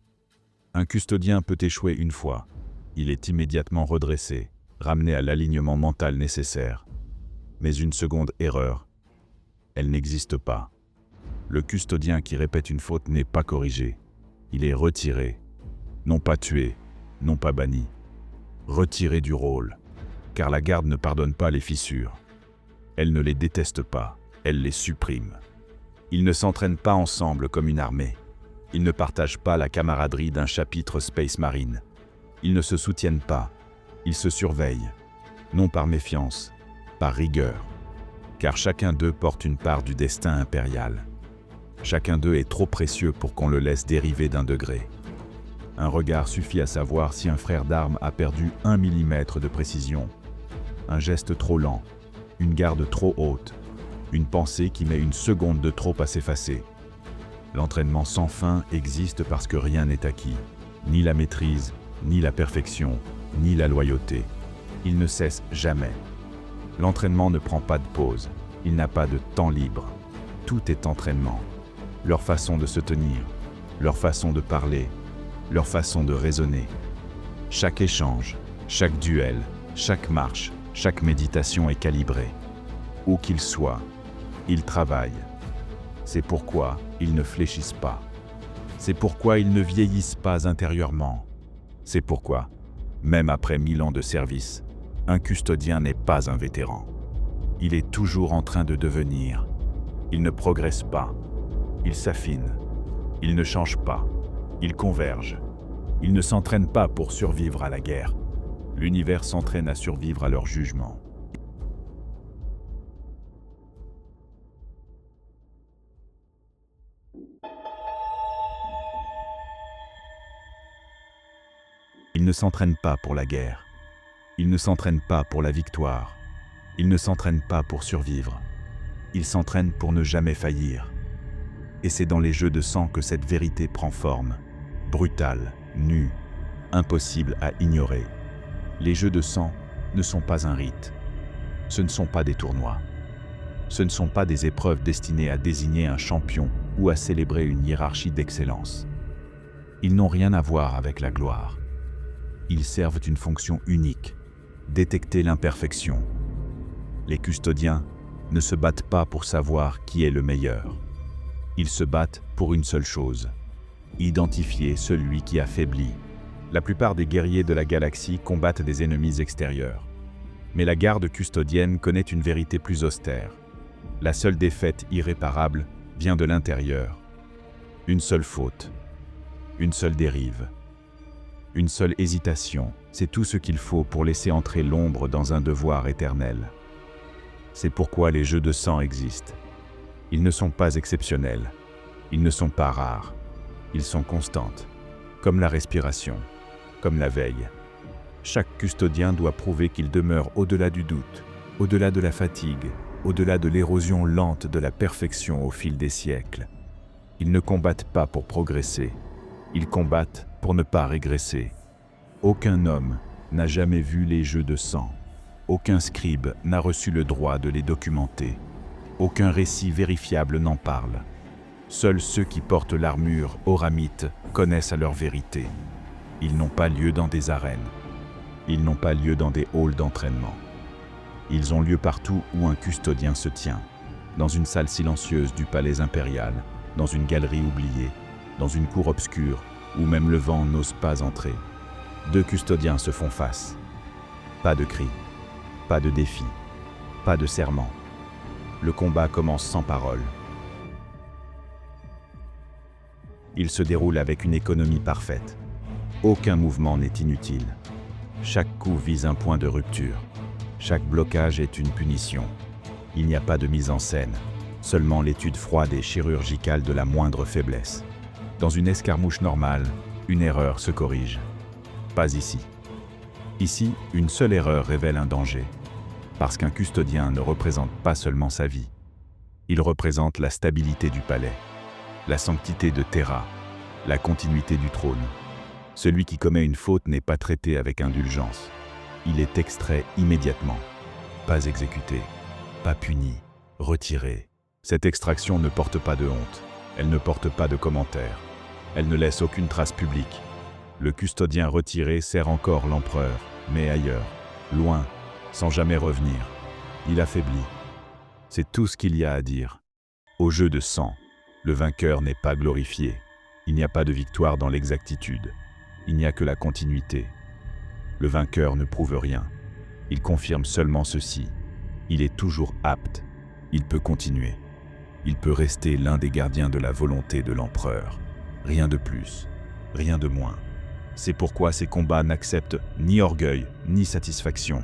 Speaker 1: Un custodien peut échouer une fois. Il est immédiatement redressé, ramené à l'alignement mental nécessaire. Mais une seconde erreur, elle n'existe pas. Le custodien qui répète une faute n'est pas corrigé. Il est retiré, non pas tué, non pas banni. Retiré du rôle, car la garde ne pardonne pas les fissures. Elle ne les déteste pas, elle les supprime. Ils ne s'entraînent pas ensemble comme une armée. Ils ne partagent pas la camaraderie d'un chapitre Space Marine. Ils ne se soutiennent pas, ils se surveillent, non par méfiance, par rigueur. Car chacun d'eux porte une part du destin impérial. Chacun d'eux est trop précieux pour qu'on le laisse dériver d'un degré. Un regard suffit à savoir si un frère d'armes a perdu 1 millimètre de précision. Un geste trop lent, une garde trop haute, une pensée qui met une seconde de trop à s'effacer. L'entraînement sans fin existe parce que rien n'est acquis, ni la maîtrise, ni la perfection, ni la loyauté. Il ne cesse jamais. L'entraînement ne prend pas de pause, il n'a pas de temps libre. Tout est entraînement. Leur façon de se tenir, leur façon de parler, leur façon de raisonner. Chaque échange, chaque duel, chaque marche, chaque méditation est calibrée. Où qu'ils soient, ils travaillent. C'est pourquoi ils ne fléchissent pas. C'est pourquoi ils ne vieillissent pas intérieurement. C'est pourquoi, même après 1000 ans de service, un custodien n'est pas un vétéran. Il est toujours en train de devenir. Il ne progresse pas. Il s'affine. Il ne change pas. Il converge. Il ne s'entraîne pas pour survivre à la guerre. L'univers s'entraîne à survivre à leur jugement. Ils ne s'entraînent pas pour la guerre. Ils ne s'entraînent pas pour la victoire. Ils ne s'entraînent pas pour survivre. Ils s'entraînent pour ne jamais faillir. Et c'est dans les jeux de sang que cette vérité prend forme. Brutale, nue, impossible à ignorer. Les jeux de sang ne sont pas un rite. Ce ne sont pas des tournois. Ce ne sont pas des épreuves destinées à désigner un champion ou à célébrer une hiérarchie d'excellence. Ils n'ont rien à voir avec la gloire. Ils servent une fonction unique, détecter l'imperfection. Les custodiens ne se battent pas pour savoir qui est le meilleur. Ils se battent pour une seule chose, identifier celui qui affaiblit. La plupart des guerriers de la galaxie combattent des ennemis extérieurs. Mais la garde custodienne connaît une vérité plus austère. La seule défaite irréparable vient de l'intérieur. Une seule faute, une seule dérive. Une seule hésitation, c'est tout ce qu'il faut pour laisser entrer l'ombre dans un devoir éternel. C'est pourquoi les jeux de sang existent. Ils ne sont pas exceptionnels. Ils ne sont pas rares. Ils sont constantes, comme la respiration, comme la veille. Chaque custodien doit prouver qu'il demeure au-delà du doute, au-delà de la fatigue, au-delà de l'érosion lente de la perfection au fil des siècles. Ils ne combattent pas pour progresser. Ils combattent pour ne pas régresser. Aucun homme n'a jamais vu les jeux de sang. Aucun scribe n'a reçu le droit de les documenter. Aucun récit vérifiable n'en parle. Seuls ceux qui portent l'armure auramite connaissent à leur vérité. Ils n'ont pas lieu dans des arènes. Ils n'ont pas lieu dans des halls d'entraînement. Ils ont lieu partout où un custodien se tient. Dans une salle silencieuse du palais impérial, dans une galerie oubliée, dans une cour obscure, où même le vent n'ose pas entrer. Deux custodiens se font face. Pas de cris, pas de défi, pas de serment. Le combat commence sans parole. Il se déroule avec une économie parfaite. Aucun mouvement n'est inutile. Chaque coup vise un point de rupture. Chaque blocage est une punition. Il n'y a pas de mise en scène, seulement l'étude froide et chirurgicale de la moindre faiblesse. Dans une escarmouche normale, une erreur se corrige. Pas ici. Ici, une seule erreur révèle un danger. Parce qu'un custodien ne représente pas seulement sa vie. Il représente la stabilité du palais, la sanctité de Terra, la continuité du trône. Celui qui commet une faute n'est pas traité avec indulgence. Il est extrait immédiatement. Pas exécuté, pas puni, retiré. Cette extraction ne porte pas de honte. Elle ne porte pas de commentaires. Elle ne laisse aucune trace publique. Le custodien retiré sert encore l'empereur, mais ailleurs, loin, sans jamais revenir. Il affaiblit. C'est tout ce qu'il y a à dire. Au jeu de sang, le vainqueur n'est pas glorifié. Il n'y a pas de victoire dans l'exactitude. Il n'y a que la continuité. Le vainqueur ne prouve rien. Il confirme seulement ceci. Il est toujours apte. Il peut continuer. Il peut rester l'un des gardiens de la volonté de l'empereur. Rien de plus, rien de moins. C'est pourquoi ces combats n'acceptent ni orgueil, ni satisfaction.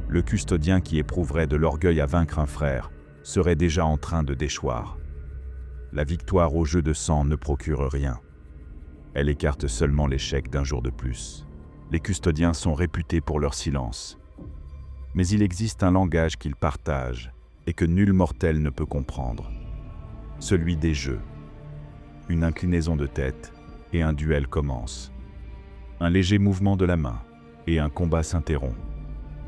Speaker 1: Le custodien qui éprouverait de l'orgueil à vaincre un frère serait déjà en train de déchoir. La victoire au jeu de sang ne procure rien. Elle écarte seulement l'échec d'un jour de plus. Les custodiens sont réputés pour leur silence. Mais il existe un langage qu'ils partagent et que nul mortel ne peut comprendre. Celui des jeux. Une inclinaison de tête et un duel commence. Un léger mouvement de la main et un combat s'interrompt.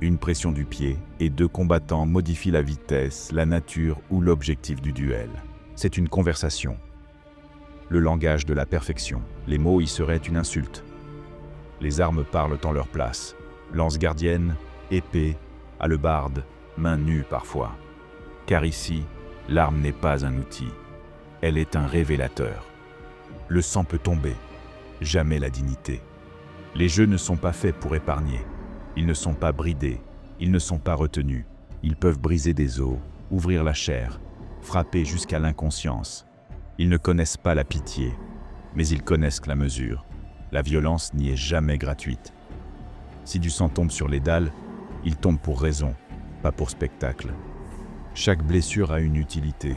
Speaker 1: Une pression du pied et deux combattants modifient la vitesse, la nature ou l'objectif du duel. C'est une conversation. Le langage de la perfection. Les mots y seraient une insulte. Les armes parlent en leur place. Lance gardienne, épée, hallebarde, main nue parfois. Car ici, l'arme n'est pas un outil. Elle est un révélateur. Le sang peut tomber, jamais la dignité. Les jeux ne sont pas faits pour épargner. Ils ne sont pas bridés, ils ne sont pas retenus. Ils peuvent briser des os, ouvrir la chair, frapper jusqu'à l'inconscience. Ils ne connaissent pas la pitié, mais ils connaissent la mesure. La violence n'y est jamais gratuite. Si du sang tombe sur les dalles, il tombe pour raison, pas pour spectacle. Chaque blessure a une utilité.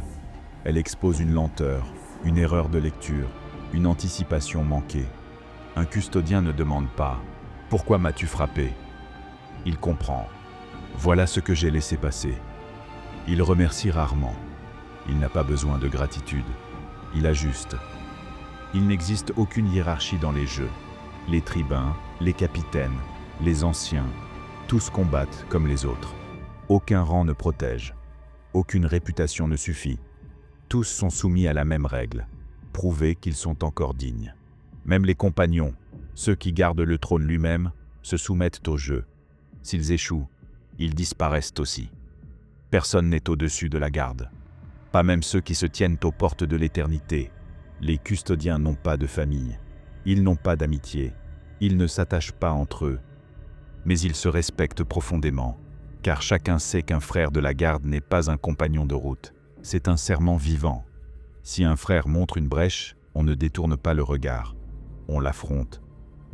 Speaker 1: Elle expose une lenteur, une erreur de lecture, une anticipation manquée. Un custodien ne demande pas « Pourquoi m'as-tu frappé ?» Il comprend. Voilà ce que j'ai laissé passer. Il remercie rarement. Il n'a pas besoin de gratitude. Il ajuste. Il n'existe aucune hiérarchie dans les jeux. Les tribuns, les capitaines, les anciens, tous combattent comme les autres. Aucun rang ne protège. Aucune réputation ne suffit. Tous sont soumis à la même règle. Prouver qu'ils sont encore dignes. Même les compagnons, ceux qui gardent le trône lui-même, se soumettent au jeu. S'ils échouent, ils disparaissent aussi. Personne n'est au-dessus de la garde. Pas même ceux qui se tiennent aux portes de l'éternité. Les custodiens n'ont pas de famille. Ils n'ont pas d'amitié. Ils ne s'attachent pas entre eux. Mais ils se respectent profondément, car chacun sait qu'un frère de la garde n'est pas un compagnon de route. C'est un serment vivant. Si un frère montre une brèche, on ne détourne pas le regard. On l'affronte.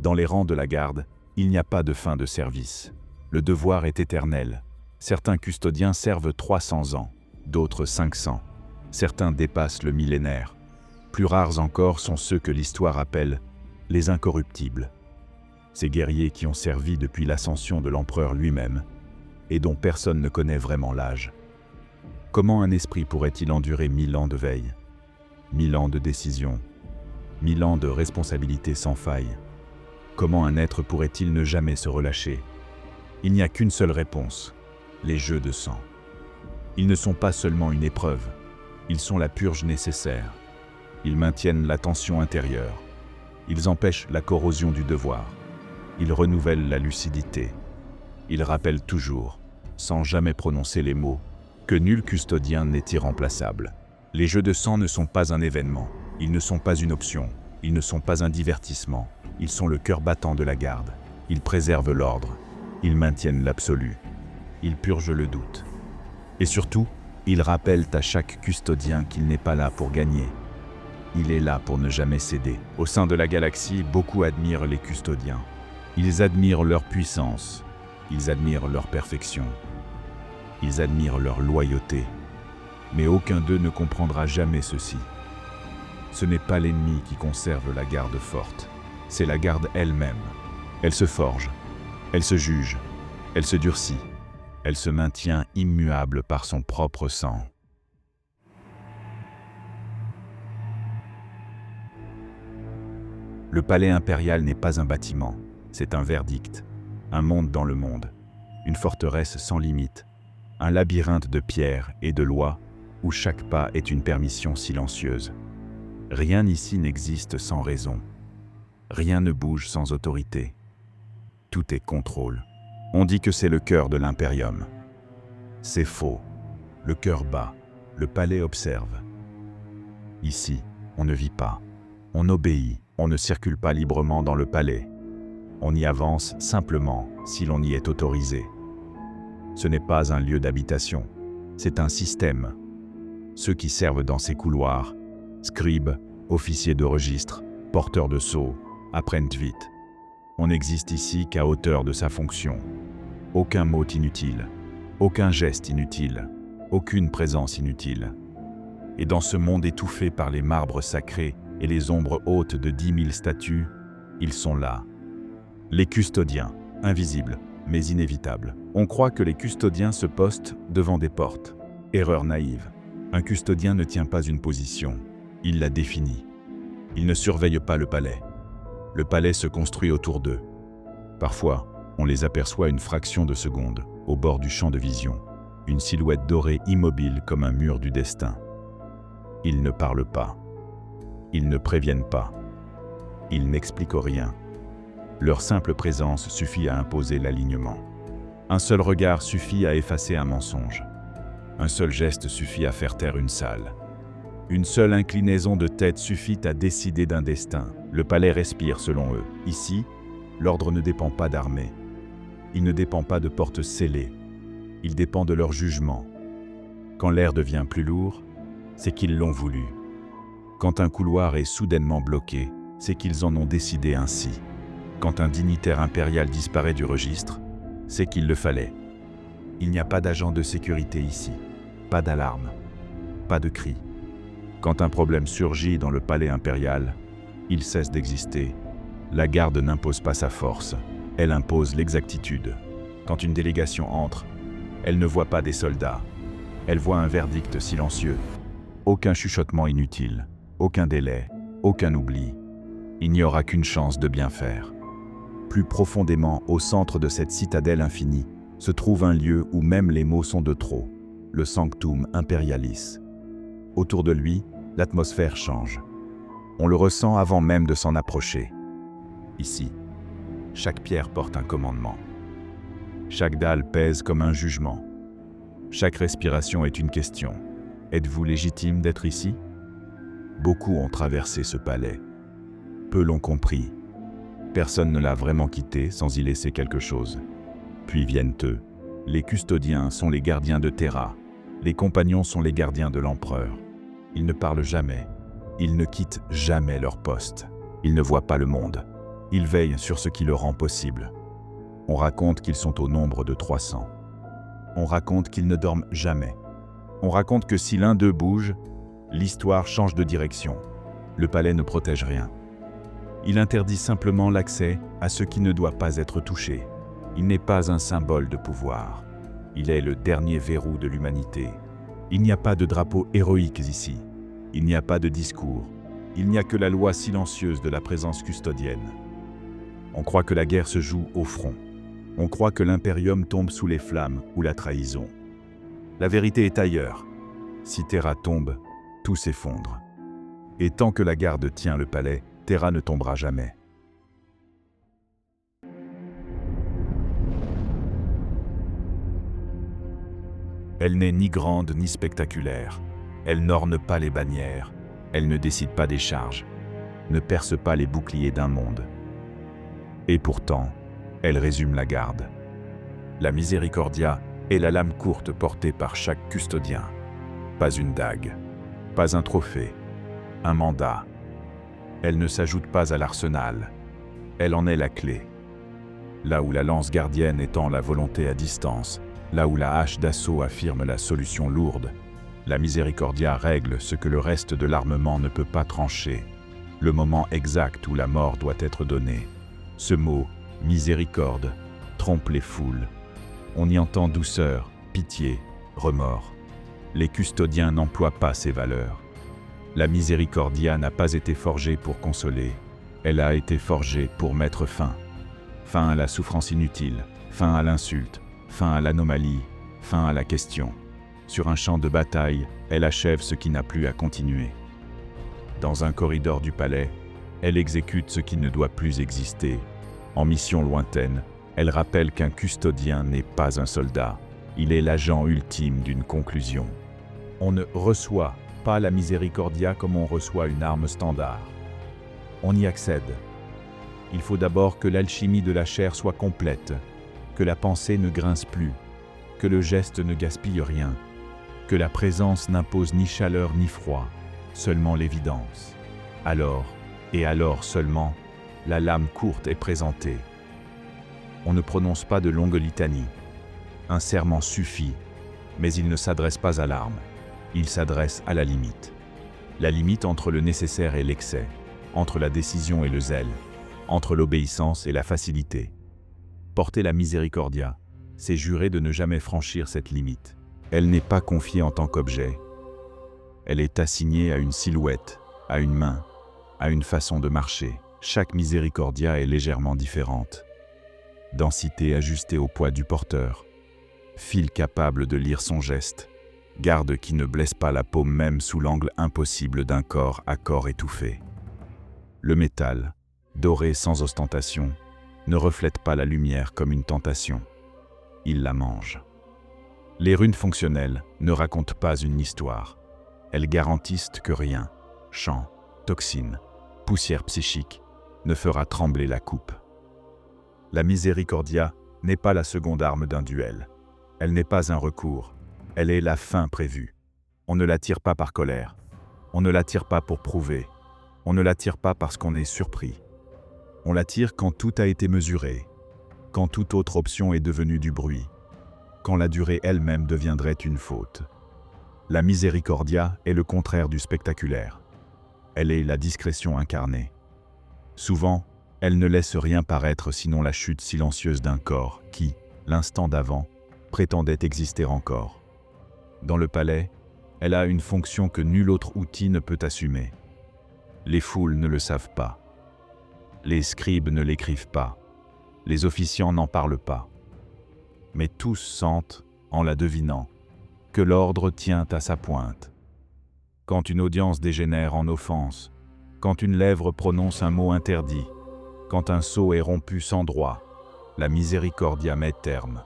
Speaker 1: Dans les rangs de la garde, il n'y a pas de fin de service. Le devoir est éternel. Certains custodiens servent 300 ans, d'autres 500. Certains dépassent le millénaire. Plus rares encore sont ceux que l'histoire appelle les incorruptibles. Ces guerriers qui ont servi depuis l'ascension de l'empereur lui-même et dont personne ne connaît vraiment l'âge. Comment un esprit pourrait-il endurer 1000 ans de veille, 1000 ans de décision, 1000 ans de responsabilité sans faille? Comment un être pourrait-il ne jamais se relâcher? Il n'y a qu'une seule réponse, les jeux de sang. Ils ne sont pas seulement une épreuve, ils sont la purge nécessaire. Ils maintiennent la tension intérieure. Ils empêchent la corrosion du devoir. Ils renouvellent la lucidité. Ils rappellent toujours, sans jamais prononcer les mots, que nul custodien n'est irremplaçable. Les jeux de sang ne sont pas un événement, ils ne sont pas une option, ils ne sont pas un divertissement, ils sont le cœur battant de la garde. Ils préservent l'ordre, ils maintiennent l'absolu, ils purgent le doute. Et surtout, ils rappellent à chaque custodien qu'il n'est pas là pour gagner. Il est là pour ne jamais céder. Au sein de la galaxie, beaucoup admirent les custodiens. Ils admirent leur puissance, ils admirent leur perfection, ils admirent leur loyauté, mais aucun d'eux ne comprendra jamais ceci. Ce n'est pas l'ennemi qui conserve la garde forte, c'est la garde elle-même. Elle se forge, elle se juge, elle se durcit, elle se maintient immuable par son propre sang. Le palais impérial n'est pas un bâtiment, c'est un verdict, un monde dans le monde, une forteresse sans limite, un labyrinthe de pierres et de lois où chaque pas est une permission silencieuse. Rien ici n'existe sans raison, rien ne bouge sans autorité. Tout est contrôle. On dit que c'est le cœur de l'impérium. C'est faux. Le cœur bat, le palais observe. Ici, on ne vit pas, on obéit, on ne circule pas librement dans le palais. On y avance simplement si l'on y est autorisé. Ce n'est pas un lieu d'habitation, c'est un système. Ceux qui servent dans ces couloirs, scribes, officiers de registre, porteurs de sceaux, apprennent vite. On n'existe ici qu'à hauteur de sa fonction. Aucun mot inutile, aucun geste inutile, aucune présence inutile. Et dans ce monde étouffé par les marbres sacrés et les ombres hautes de 10 000 statues, ils sont là. Les custodiens, invisibles, mais inévitables. On croit que les custodiens se postent devant des portes. Erreur naïve. Un custodien ne tient pas une position, il la définit. Il ne surveille pas le palais. Le palais se construit autour d'eux. Parfois, on les aperçoit une fraction de seconde, au bord du champ de vision, une silhouette dorée immobile comme un mur du destin. Ils ne parlent pas. Ils ne préviennent pas. Ils n'expliquent rien. Leur simple présence suffit à imposer l'alignement. Un seul regard suffit à effacer un mensonge. Un seul geste suffit à faire taire une salle. Une seule inclinaison de tête suffit à décider d'un destin. Le palais respire selon eux. Ici, l'ordre ne dépend pas d'armée. Il ne dépend pas de portes scellées. Il dépend de leur jugement. Quand l'air devient plus lourd, c'est qu'ils l'ont voulu. Quand un couloir est soudainement bloqué, c'est qu'ils en ont décidé ainsi. Quand un dignitaire impérial disparaît du registre, c'est qu'il le fallait. Il n'y a pas d'agent de sécurité ici, pas d'alarme, pas de cri. Quand un problème surgit dans le palais impérial, il cesse d'exister. La garde n'impose pas sa force, elle impose l'exactitude. Quand une délégation entre, elle ne voit pas des soldats, elle voit un verdict silencieux. Aucun chuchotement inutile, aucun délai, aucun oubli. Il n'y aura qu'une chance de bien faire. Plus profondément, au centre de cette citadelle infinie, se trouve un lieu où même les mots sont de trop, le Sanctum Imperialis. Autour de lui, l'atmosphère change. On le ressent avant même de s'en approcher. Ici, chaque pierre porte un commandement. Chaque dalle pèse comme un jugement. Chaque respiration est une question. Êtes-vous légitime d'être ici? Beaucoup ont traversé ce palais. Peu l'ont compris. Personne ne l'a vraiment quitté sans y laisser quelque chose. Puis viennent eux. Les custodiens sont les gardiens de Terra. Les compagnons sont les gardiens de l'empereur. Ils ne parlent jamais. Ils ne quittent jamais leur poste. Ils ne voient pas le monde. Ils veillent sur ce qui le rend possible. On raconte qu'ils sont au nombre de 300. On raconte qu'ils ne dorment jamais. On raconte que si l'un d'eux bouge, l'histoire change de direction. Le palais ne protège rien. Il interdit simplement l'accès à ce qui ne doit pas être touché. Il n'est pas un symbole de pouvoir. Il est le dernier verrou de l'humanité. Il n'y a pas de drapeaux héroïques ici. Il n'y a pas de discours. Il n'y a que la loi silencieuse de la présence custodienne. On croit que la guerre se joue au front. On croit que l'impérium tombe sous les flammes ou la trahison. La vérité est ailleurs. Si Terra tombe, tout s'effondre. Et tant que la garde tient le palais, Terra ne tombera jamais. Elle n'est ni grande ni spectaculaire. Elle n'orne pas les bannières. Elle ne décide pas des charges. Ne perce pas les boucliers d'un monde. Et pourtant, elle résume la garde. La miséricordia est la lame courte portée par chaque custodien. Pas une dague, pas un trophée, un mandat. Elle ne s'ajoute pas à l'arsenal. Elle en est la clé. là où la lance gardienne étend la volonté à distance, là où la hache d'assaut affirme la solution lourde. La miséricordia règle ce que le reste de l'armement ne peut pas trancher, le moment exact où la mort doit être donnée. Ce mot, miséricorde, trompe les foules. On y entend douceur, pitié, remords. Les custodiens n'emploient pas ces valeurs. La miséricordia n'a pas été forgée pour consoler, elle a été forgée pour mettre fin. Fin à la souffrance inutile, fin à l'insulte, fin à l'anomalie, fin à la question. Sur un champ de bataille, elle achève ce qui n'a plus à continuer. Dans un corridor du palais, elle exécute ce qui ne doit plus exister. En mission lointaine, elle rappelle qu'un custodien n'est pas un soldat, il est l'agent ultime d'une conclusion. On ne reçoit pas la miséricordia comme on reçoit une arme standard. On y accède. Il faut d'abord que l'alchimie de la chair soit complète, que la pensée ne grince plus, que le geste ne gaspille rien, que la présence n'impose ni chaleur ni froid, seulement l'évidence. Alors, et alors seulement, la lame courte est présentée. On ne prononce pas de longues litanies. Un serment suffit, mais il ne s'adresse pas à l'arme, il s'adresse à la limite. La limite entre le nécessaire et l'excès, entre la décision et le zèle, entre l'obéissance et la facilité. Porter la miséricordia, c'est jurer de ne jamais franchir cette limite. Elle n'est pas confiée en tant qu'objet. Elle est assignée à une silhouette, à une main, à une façon de marcher. Chaque miséricordia est légèrement différente. Densité ajustée au poids du porteur. Fil capable de lire son geste. Garde qui ne blesse pas la paume même sous l'angle impossible d'un corps à corps étouffé. Le métal, doré sans ostentation, ne reflète pas la lumière comme une tentation. Il la mange. Les runes fonctionnelles ne racontent pas une histoire. Elles garantissent que rien, chant, toxine, poussière psychique, ne fera trembler la coupe. La miséricordia n'est pas la seconde arme d'un duel. Elle n'est pas un recours. Elle est la fin prévue. On ne la tire pas par colère. On ne la tire pas pour prouver. On ne la tire pas parce qu'on est surpris. On la tire quand tout a été mesuré, quand toute autre option est devenue du bruit, quand la durée elle-même deviendrait une faute. La miséricordia est le contraire du spectaculaire. Elle est la discrétion incarnée. Souvent, elle ne laisse rien paraître sinon la chute silencieuse d'un corps qui, l'instant d'avant, prétendait exister encore. Dans le palais, elle a une fonction que nul autre outil ne peut assumer. Les foules ne le savent pas. Les scribes ne l'écrivent pas. Les officiants n'en parlent pas. Mais tous sentent, en la devinant, que l'ordre tient à sa pointe. Quand une audience dégénère en offense, quand une lèvre prononce un mot interdit, quand un sceau est rompu sans droit, la miséricordia met terme.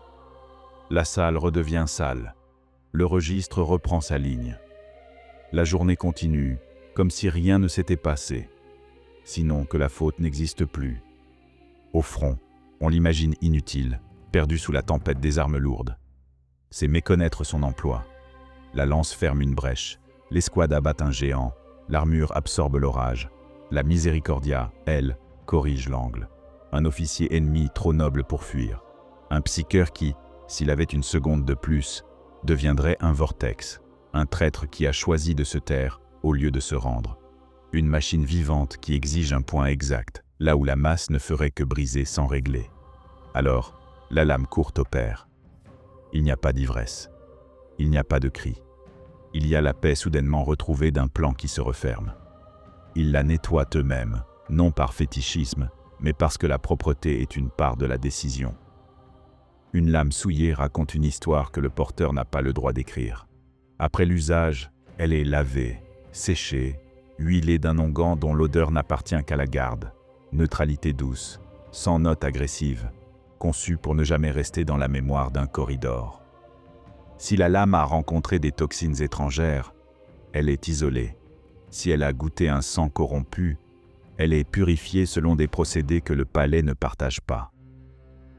Speaker 1: La salle redevient salle. Le registre reprend sa ligne. La journée continue, comme si rien ne s'était passé, sinon que la faute n'existe plus. Au front, on l'imagine inutile, perdu sous la tempête des armes lourdes. C'est méconnaître son emploi. La lance ferme une brèche, l'escouade abat un géant, l'armure absorbe l'orage. La miséricordia, elle, corrige l'angle. Un officier ennemi trop noble pour fuir. Un psycheur qui, s'il avait une seconde de plus, deviendrait un vortex. Un traître qui a choisi de se taire au lieu de se rendre. Une machine vivante qui exige un point exact, là où la masse ne ferait que briser sans régler. Alors, la lame courte opère. Il n'y a pas d'ivresse. Il n'y a pas de cri. Il y a la paix soudainement retrouvée d'un plan qui se referme. Ils la nettoient eux-mêmes, non par fétichisme, mais parce que la propreté est une part de la décision. Une lame souillée raconte une histoire que le porteur n'a pas le droit d'écrire. Après l'usage, elle est lavée, séchée, huilée d'un onguent dont l'odeur n'appartient qu'à la garde. Neutralité douce, sans note agressive, conçue pour ne jamais rester dans la mémoire d'un corridor. Si la lame a rencontré des toxines étrangères, elle est isolée. Si elle a goûté un sang corrompu, elle est purifiée selon des procédés que le palais ne partage pas.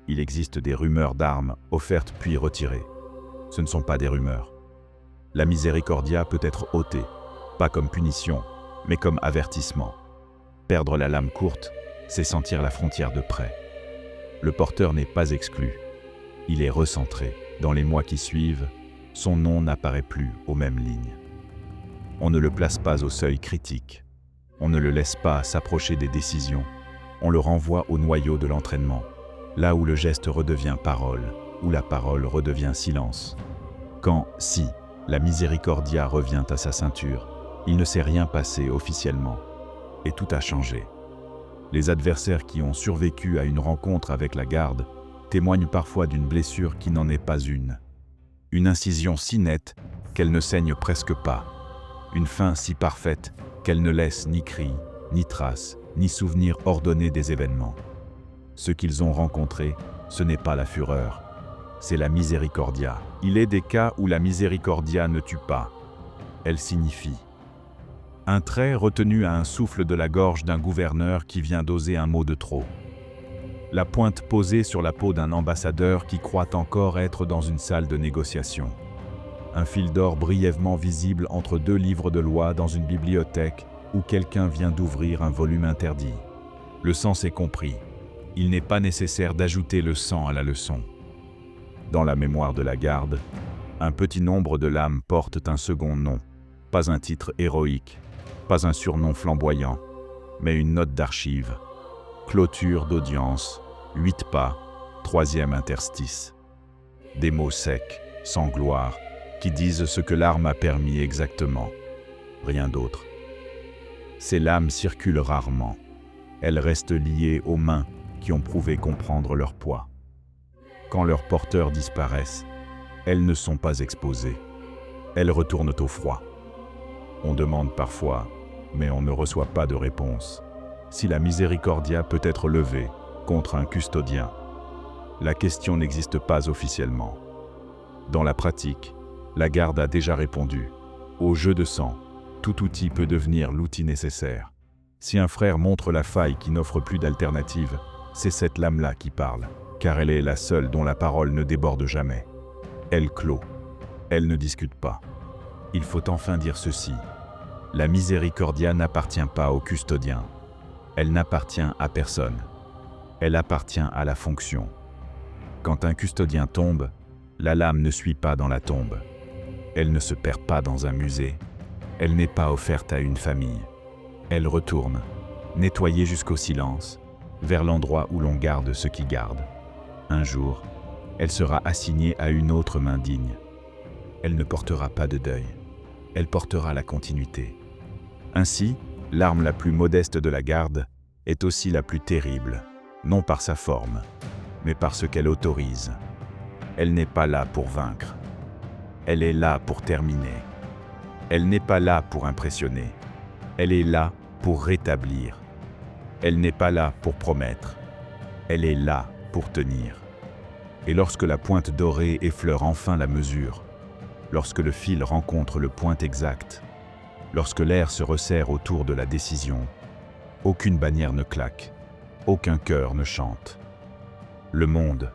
Speaker 1: Il existe des rumeurs d'armes offertes puis retirées. Ce ne sont pas des rumeurs. La miséricordia peut être ôtée, pas comme punition, mais comme avertissement. Perdre la lame courte, c'est sentir la frontière de près. Le porteur n'est pas exclu. Il est recentré. Dans les mois qui suivent, son nom n'apparaît plus aux mêmes lignes. On ne le place pas au seuil critique. On ne le laisse pas s'approcher des décisions. On le renvoie au noyau de l'entraînement, là où le geste redevient parole, où la parole redevient silence. Quand, si, la miséricordia revient à sa ceinture, il ne s'est rien passé officiellement, et tout a changé. Les adversaires qui ont survécu à une rencontre avec la garde témoignent parfois d'une blessure qui n'en est pas une. Une incision si nette qu'elle ne saigne presque pas. Une fin si parfaite qu'elle ne laisse ni cri, ni trace, ni souvenir ordonné des événements. Ce qu'ils ont rencontré, ce n'est pas la fureur, c'est la miséricordia. Il est des cas où la miséricordia ne tue pas. Elle signifie un trait retenu à un souffle de la gorge d'un gouverneur qui vient d'oser un mot de trop. La pointe posée sur la peau d'un ambassadeur qui croit encore être dans une salle de négociation. Un fil d'or brièvement visible entre deux livres de loi dans une bibliothèque où quelqu'un vient d'ouvrir un volume interdit. Le sens est compris. Il n'est pas nécessaire d'ajouter le sang à la leçon. Dans la mémoire de la garde, un petit nombre de lames portent un second nom, pas un titre héroïque, pas un surnom flamboyant, mais une note d'archive. Clôture d'audience, 8 pas, 3e interstice. Des mots secs, sans gloire, qui disent ce que l'arme a permis exactement. Rien d'autre. Ces lames circulent rarement. Elles restent liées aux mains qui ont prouvé comprendre leur poids. Quand leurs porteurs disparaissent, elles ne sont pas exposées. Elles retournent au froid. On demande parfois, mais on ne reçoit pas de réponse, si la miséricordia peut être levée contre un custodien. La question n'existe pas officiellement. Dans la pratique, la garde a déjà répondu. Au jeu de sang, tout outil peut devenir l'outil nécessaire. Si un frère montre la faille qui n'offre plus d'alternative, c'est cette lame-là qui parle, car elle est la seule dont la parole ne déborde jamais. Elle clôt. Elle ne discute pas. Il faut enfin dire ceci. La miséricordia n'appartient pas au custodien. Elle n'appartient à personne. Elle appartient à la fonction. Quand un custodien tombe, la lame ne suit pas dans la tombe. Elle ne se perd pas dans un musée. Elle n'est pas offerte à une famille. Elle retourne, nettoyée jusqu'au silence, vers l'endroit où l'on garde ce qui garde. Un jour, elle sera assignée à une autre main digne. Elle ne portera pas de deuil. Elle portera la continuité. Ainsi, l'arme la plus modeste de la garde est aussi la plus terrible, non par sa forme, mais par ce qu'elle autorise. Elle n'est pas là pour vaincre. Elle est là pour terminer. Elle n'est pas là pour impressionner. Elle est là pour rétablir. Elle n'est pas là pour promettre. Elle est là pour tenir. Et lorsque la pointe dorée effleure enfin la mesure, lorsque le fil rencontre le point exact, lorsque l'air se resserre autour de la décision, aucune bannière ne claque, aucun cœur ne chante. Le monde,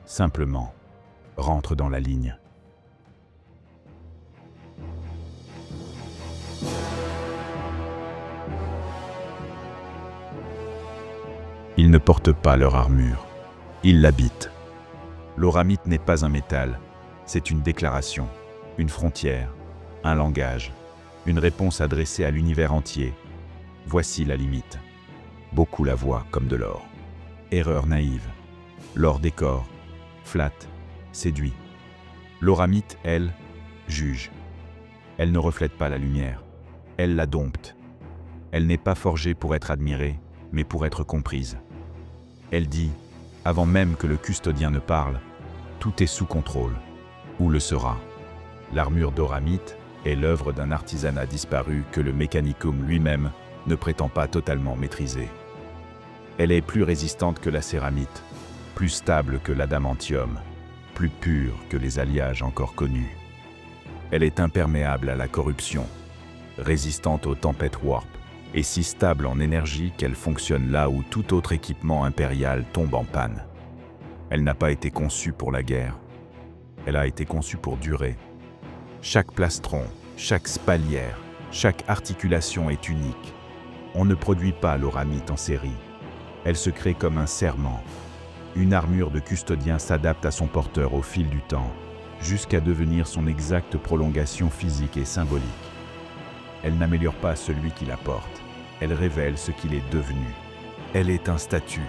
Speaker 1: simplement, rentre dans la ligne. Ils ne portent pas leur armure, ils l'habitent. L'oramite n'est pas un métal, c'est une déclaration, une frontière, un langage, une réponse adressée à l'univers entier. Voici la limite. Beaucoup la voient comme de l'or. Erreur naïve. L'or décore, flatte, séduit. L'oramite, elle, juge. Elle ne reflète pas la lumière. Elle la dompte. Elle n'est pas forgée pour être admirée, mais pour être comprise. Elle dit, avant même que le custodien ne parle, tout est sous contrôle. Ou le sera. L'armure d'oramite est l'œuvre d'un artisanat disparu que le Mechanicum lui-même ne prétend pas totalement maîtriser. Elle est plus résistante que la céramite, plus stable que l'adamantium, plus pure que les alliages encore connus. Elle est imperméable à la corruption, résistante aux tempêtes warp, et si stable en énergie qu'elle fonctionne là où tout autre équipement impérial tombe en panne. Elle n'a pas été conçue pour la guerre. Elle a été conçue pour durer. Chaque plastron, chaque spalière, chaque articulation est unique. On ne produit pas l'oramite en série. Elle se crée comme un serment. Une armure de custodien s'adapte à son porteur au fil du temps, jusqu'à devenir son exacte prolongation physique et symbolique. Elle n'améliore pas celui qui la porte, elle révèle ce qu'il est devenu. Elle est un statut,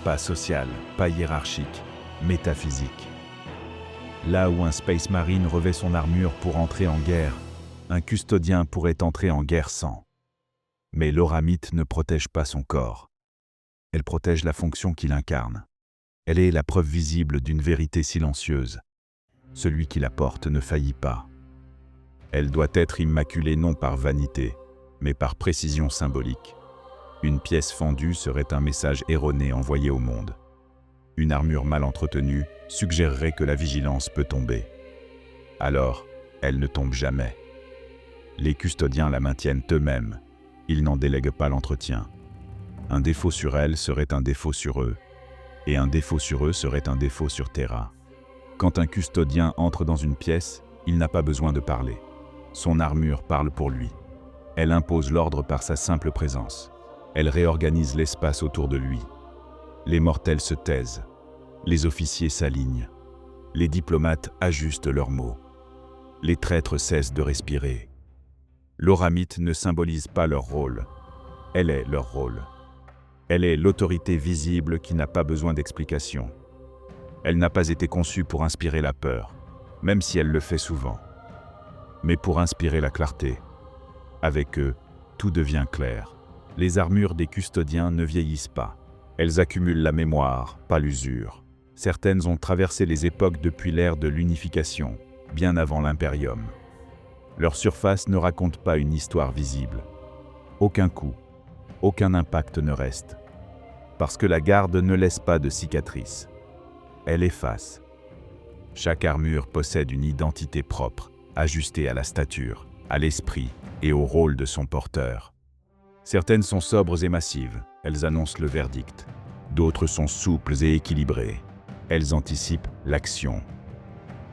Speaker 1: pas social, pas hiérarchique, métaphysique. Là où un Space Marine revêt son armure pour entrer en guerre, un custodien pourrait entrer en guerre sans. Mais l'auramite ne protège pas son corps. Elle protège la fonction qu'il incarne. Elle est la preuve visible d'une vérité silencieuse. Celui qui la porte ne faillit pas. Elle doit être immaculée non par vanité, mais par précision symbolique. Une pièce fendue serait un message erroné envoyé au monde. Une armure mal entretenue suggérerait que la vigilance peut tomber. Alors, elle ne tombe jamais. Les custodiens la maintiennent eux-mêmes. Ils n'en délèguent pas l'entretien. Un défaut sur elle serait un défaut sur eux, et un défaut sur eux serait un défaut sur Terra. Quand un custodien entre dans une pièce, il n'a pas besoin de parler. Son armure parle pour lui. Elle impose l'ordre par sa simple présence. Elle réorganise l'espace autour de lui. Les mortels se taisent. Les officiers s'alignent. Les diplomates ajustent leurs mots. Les traîtres cessent de respirer. L'auramite ne symbolise pas leur rôle. Elle est leur rôle. Elle est l'autorité visible qui n'a pas besoin d'explication. Elle n'a pas été conçue pour inspirer la peur, même si elle le fait souvent, mais pour inspirer la clarté. Avec eux, tout devient clair. Les armures des custodiens ne vieillissent pas. Elles accumulent la mémoire, pas l'usure. Certaines ont traversé les époques depuis l'ère de l'unification, bien avant l'impérium. Leur surface ne raconte pas une histoire visible. Aucun coup, aucun impact ne reste. Parce que la garde ne laisse pas de cicatrices. Elle efface. Chaque armure possède une identité propre, ajustée à la stature, à l'esprit et au rôle de son porteur. Certaines sont sobres et massives, elles annoncent le verdict. D'autres sont souples et équilibrées, elles anticipent l'action.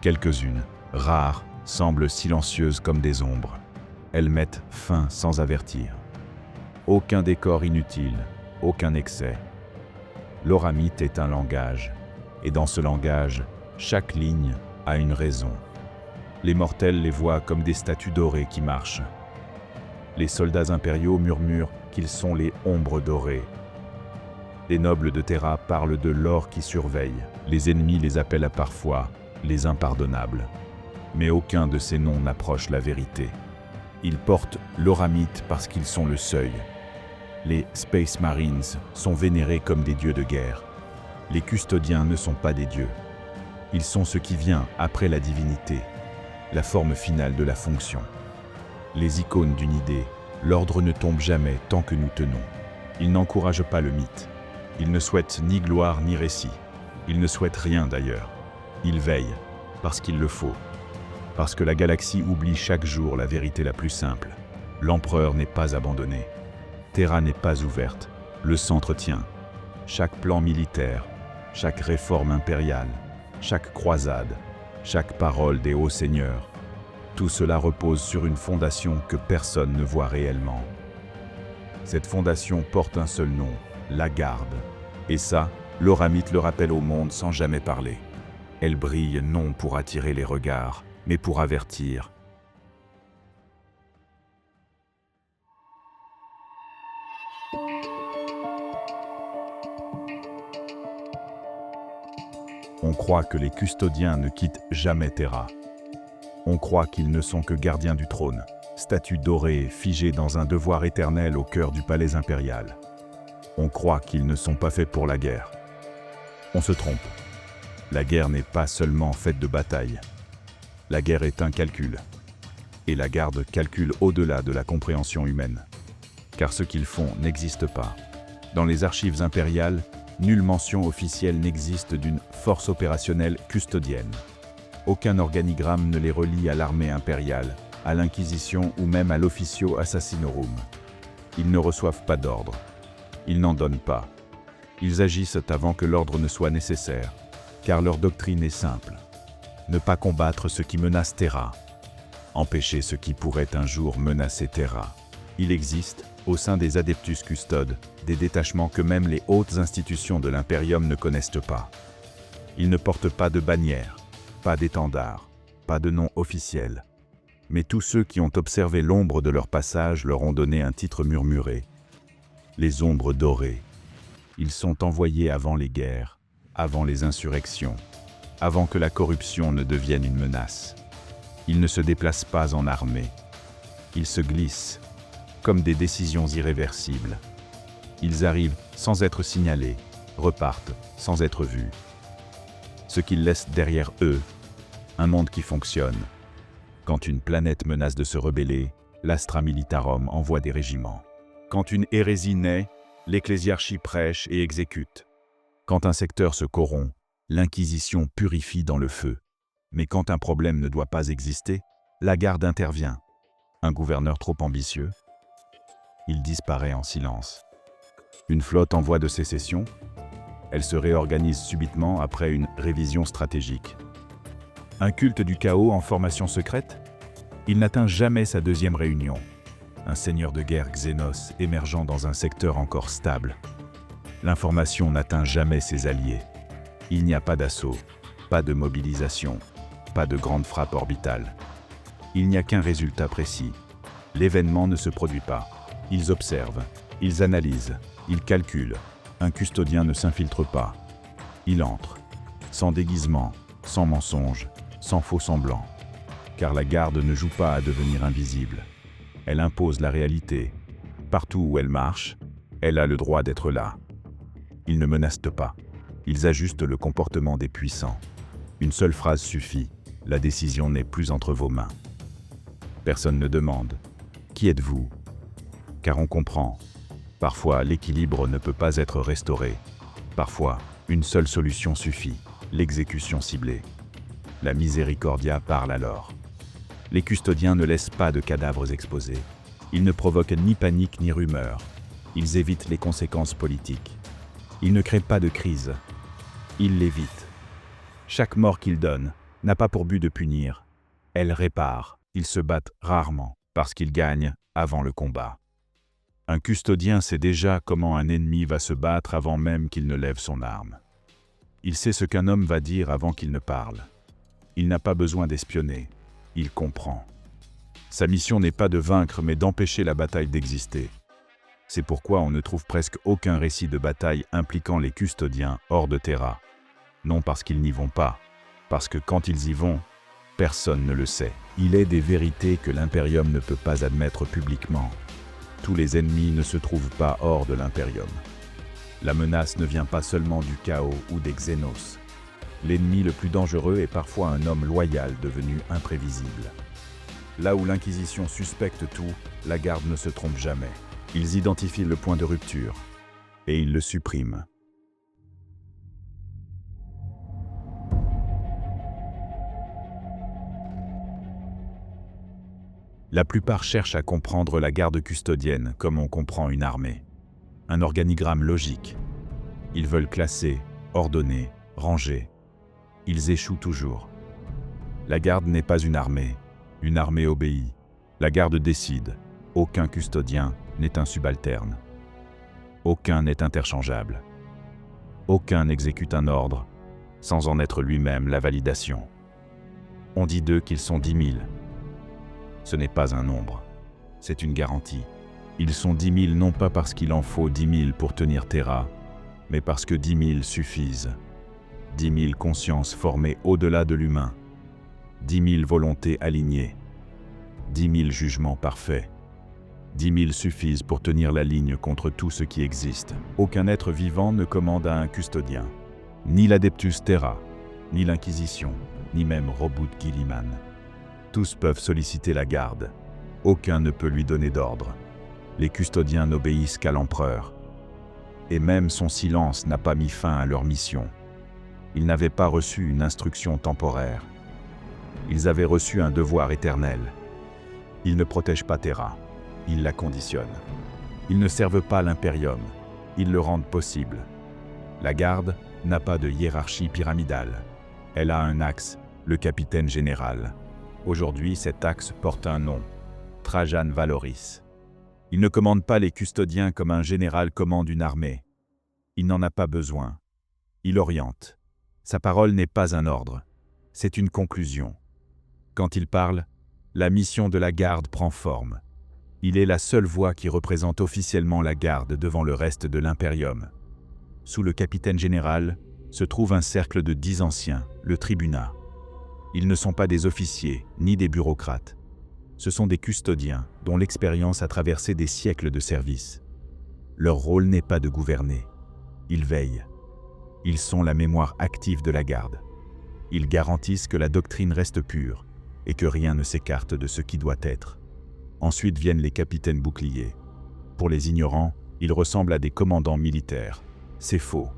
Speaker 1: Quelques-unes, rares, semblent silencieuses comme des ombres. Elles mettent fin sans avertir. Aucun décor inutile, aucun excès. L'auramite est un langage, et dans ce langage, chaque ligne a une raison. Les mortels les voient comme des statues dorées qui marchent. Les soldats impériaux murmurent qu'ils sont les ombres dorées. Les nobles de Terra parlent de l'or qui surveille. Les ennemis les appellent parfois les impardonnables. Mais aucun de ces noms n'approche la vérité. Ils portent l'auramite parce qu'ils sont le seuil. Les Space Marines sont vénérés comme des dieux de guerre. Les custodiens ne sont pas des dieux. Ils sont ce qui vient après la divinité, la forme finale de la fonction. Les icônes d'une idée, l'ordre ne tombe jamais tant que nous tenons. Ils n'encouragent pas le mythe. Ils ne souhaitent ni gloire ni récit. Ils ne souhaitent rien d'ailleurs. Ils veillent, parce qu'il le faut. Parce que la galaxie oublie chaque jour la vérité la plus simple. L'empereur n'est pas abandonné. Terra n'est pas ouverte. Le centre tient. Chaque plan militaire, chaque réforme impériale, chaque croisade, chaque parole des hauts seigneurs, tout cela repose sur une fondation que personne ne voit réellement. Cette fondation porte un seul nom, la garde. Et ça, l'auramite le rappelle au monde sans jamais parler. Elle brille non pour attirer les regards, mais pour avertir. On croit que les custodiens ne quittent jamais Terra. On croit qu'ils ne sont que gardiens du trône, statues dorées figées dans un devoir éternel au cœur du palais impérial. On croit qu'ils ne sont pas faits pour la guerre. On se trompe. La guerre n'est pas seulement faite de batailles. La guerre est un calcul. Et la garde calcule au-delà de la compréhension humaine. Car ce qu'ils font n'existe pas. Dans les archives impériales, nulle mention officielle n'existe d'une force opérationnelle custodienne. Aucun organigramme ne les relie à l'armée impériale, à l'Inquisition ou même à l'Officio Assassinorum. Ils ne reçoivent pas d'ordre. Ils n'en donnent pas. Ils agissent avant que l'ordre ne soit nécessaire, car leur doctrine est simple. Ne pas combattre ce qui menace Terra. Empêcher ce qui pourrait un jour menacer Terra. Il existe, Au sein des Adeptus Custodes, des détachements que même les hautes institutions de l'Imperium ne connaissent pas. Ils ne portent pas de bannière, pas d'étendard, pas de nom officiel. Mais tous ceux qui ont observé l'ombre de leur passage leur ont donné un titre murmuré. Les ombres dorées. Ils sont envoyés avant les guerres, avant les insurrections, avant que la corruption ne devienne une menace. Ils ne se déplacent pas en armée. Ils se glissent, comme des décisions irréversibles. Ils arrivent sans être signalés, repartent sans être vus. Ce qu'ils laissent derrière eux, un monde qui fonctionne. Quand une planète menace de se rebeller, l'Astra Militarum envoie des régiments. Quand une hérésie naît, l'ecclésiarchie prêche et exécute. Quand un secteur se corrompt, l'Inquisition purifie dans le feu. Mais quand un problème ne doit pas exister, la garde intervient. Un gouverneur trop ambitieux? Il disparaît en silence. Une flotte en voie de sécession? Elle se réorganise subitement après une révision stratégique. Un culte du chaos en formation secrète? Il n'atteint jamais sa deuxième réunion. Un seigneur de guerre Xénos émergeant dans un secteur encore stable. L'information n'atteint jamais ses alliés. Il n'y a pas d'assaut, pas de mobilisation, pas de grande frappe orbitale. Il n'y a qu'un résultat précis. L'événement ne se produit pas. Ils observent, ils analysent, ils calculent. Un custodien ne s'infiltre pas. Il entre, sans déguisement, sans mensonge, sans faux semblant. Car la garde ne joue pas à devenir invisible. Elle impose la réalité. Partout où elle marche, elle a le droit d'être là. Ils ne menacent pas. Ils ajustent le comportement des puissants. Une seule phrase suffit. La décision n'est plus entre vos mains. Personne ne demande « Qui êtes-vous » Car on comprend. Parfois, l'équilibre ne peut pas être restauré. Parfois, une seule solution suffit, l'exécution ciblée. La miséricordia parle alors. Les custodiens ne laissent pas de cadavres exposés. Ils ne provoquent ni panique ni rumeur. Ils évitent les conséquences politiques. Ils ne créent pas de crise. Ils l'évitent. Chaque mort qu'ils donnent n'a pas pour but de punir. Elle répare. Ils se battent rarement parce qu'ils gagnent avant le combat. Un custodien sait déjà comment un ennemi va se battre avant même qu'il ne lève son arme. Il sait ce qu'un homme va dire avant qu'il ne parle. Il n'a pas besoin d'espionner. Il comprend. Sa mission n'est pas de vaincre mais d'empêcher la bataille d'exister. C'est pourquoi on ne trouve presque aucun récit de bataille impliquant les custodiens hors de Terra. Non parce qu'ils n'y vont pas, parce que quand ils y vont, personne ne le sait. Il est des vérités que l'Imperium ne peut pas admettre publiquement. Tous les ennemis ne se trouvent pas hors de l'Imperium. La menace ne vient pas seulement du chaos ou des Xénos. L'ennemi le plus dangereux est parfois un homme loyal devenu imprévisible. Là où l'Inquisition suspecte tout, la garde ne se trompe jamais. Ils identifient le point de rupture et ils le suppriment. La plupart cherchent à comprendre la garde custodienne comme on comprend une armée. Un organigramme logique. Ils veulent classer, ordonner, ranger. Ils échouent toujours. La garde n'est pas une armée obéit. La garde décide. Aucun custodien n'est un subalterne. Aucun n'est interchangeable. Aucun n'exécute un ordre sans en être lui-même la validation. On dit d'eux qu'ils sont 10 000. Ce n'est pas un nombre, c'est une garantie. Ils sont 10 000 non pas parce qu'il en faut 10 000 pour tenir Terra, mais parce que 10 000 suffisent. 10 000 consciences formées au-delà de l'humain. 10 000 volontés alignées. 10 000 jugements parfaits. 10 000 suffisent pour tenir la ligne contre tout ce qui existe. Aucun être vivant ne commande à un custodien. Ni l'Adeptus Terra, ni l'Inquisition, ni même Robut Guilliman. Tous peuvent solliciter la garde. Aucun ne peut lui donner d'ordre. Les custodiens n'obéissent qu'à l'empereur. Et même son silence n'a pas mis fin à leur mission. Ils n'avaient pas reçu une instruction temporaire. Ils avaient reçu un devoir éternel. Ils ne protègent pas Terra. Ils la conditionnent. Ils ne servent pas l'Imperium. Ils le rendent possible. La garde n'a pas de hiérarchie pyramidale. Elle a un axe, le capitaine général. Aujourd'hui, cet axe porte un nom, Trajan Valoris. Il ne commande pas les custodiens comme un général commande une armée. Il n'en a pas besoin. Il oriente. Sa parole n'est pas un ordre, c'est une conclusion. Quand il parle, la mission de la garde prend forme. Il est la seule voix qui représente officiellement la garde devant le reste de l'impérium. Sous le capitaine général se trouve un cercle de 10 anciens, le tribunat. Ils ne sont pas des officiers ni des bureaucrates. Ce sont des custodiens dont l'expérience a traversé des siècles de service. Leur rôle n'est pas de gouverner. Ils veillent. Ils sont la mémoire active de la garde. Ils garantissent que la doctrine reste pure et que rien ne s'écarte de ce qui doit être. Ensuite viennent les capitaines boucliers. Pour les ignorants, ils ressemblent à des commandants militaires. C'est faux.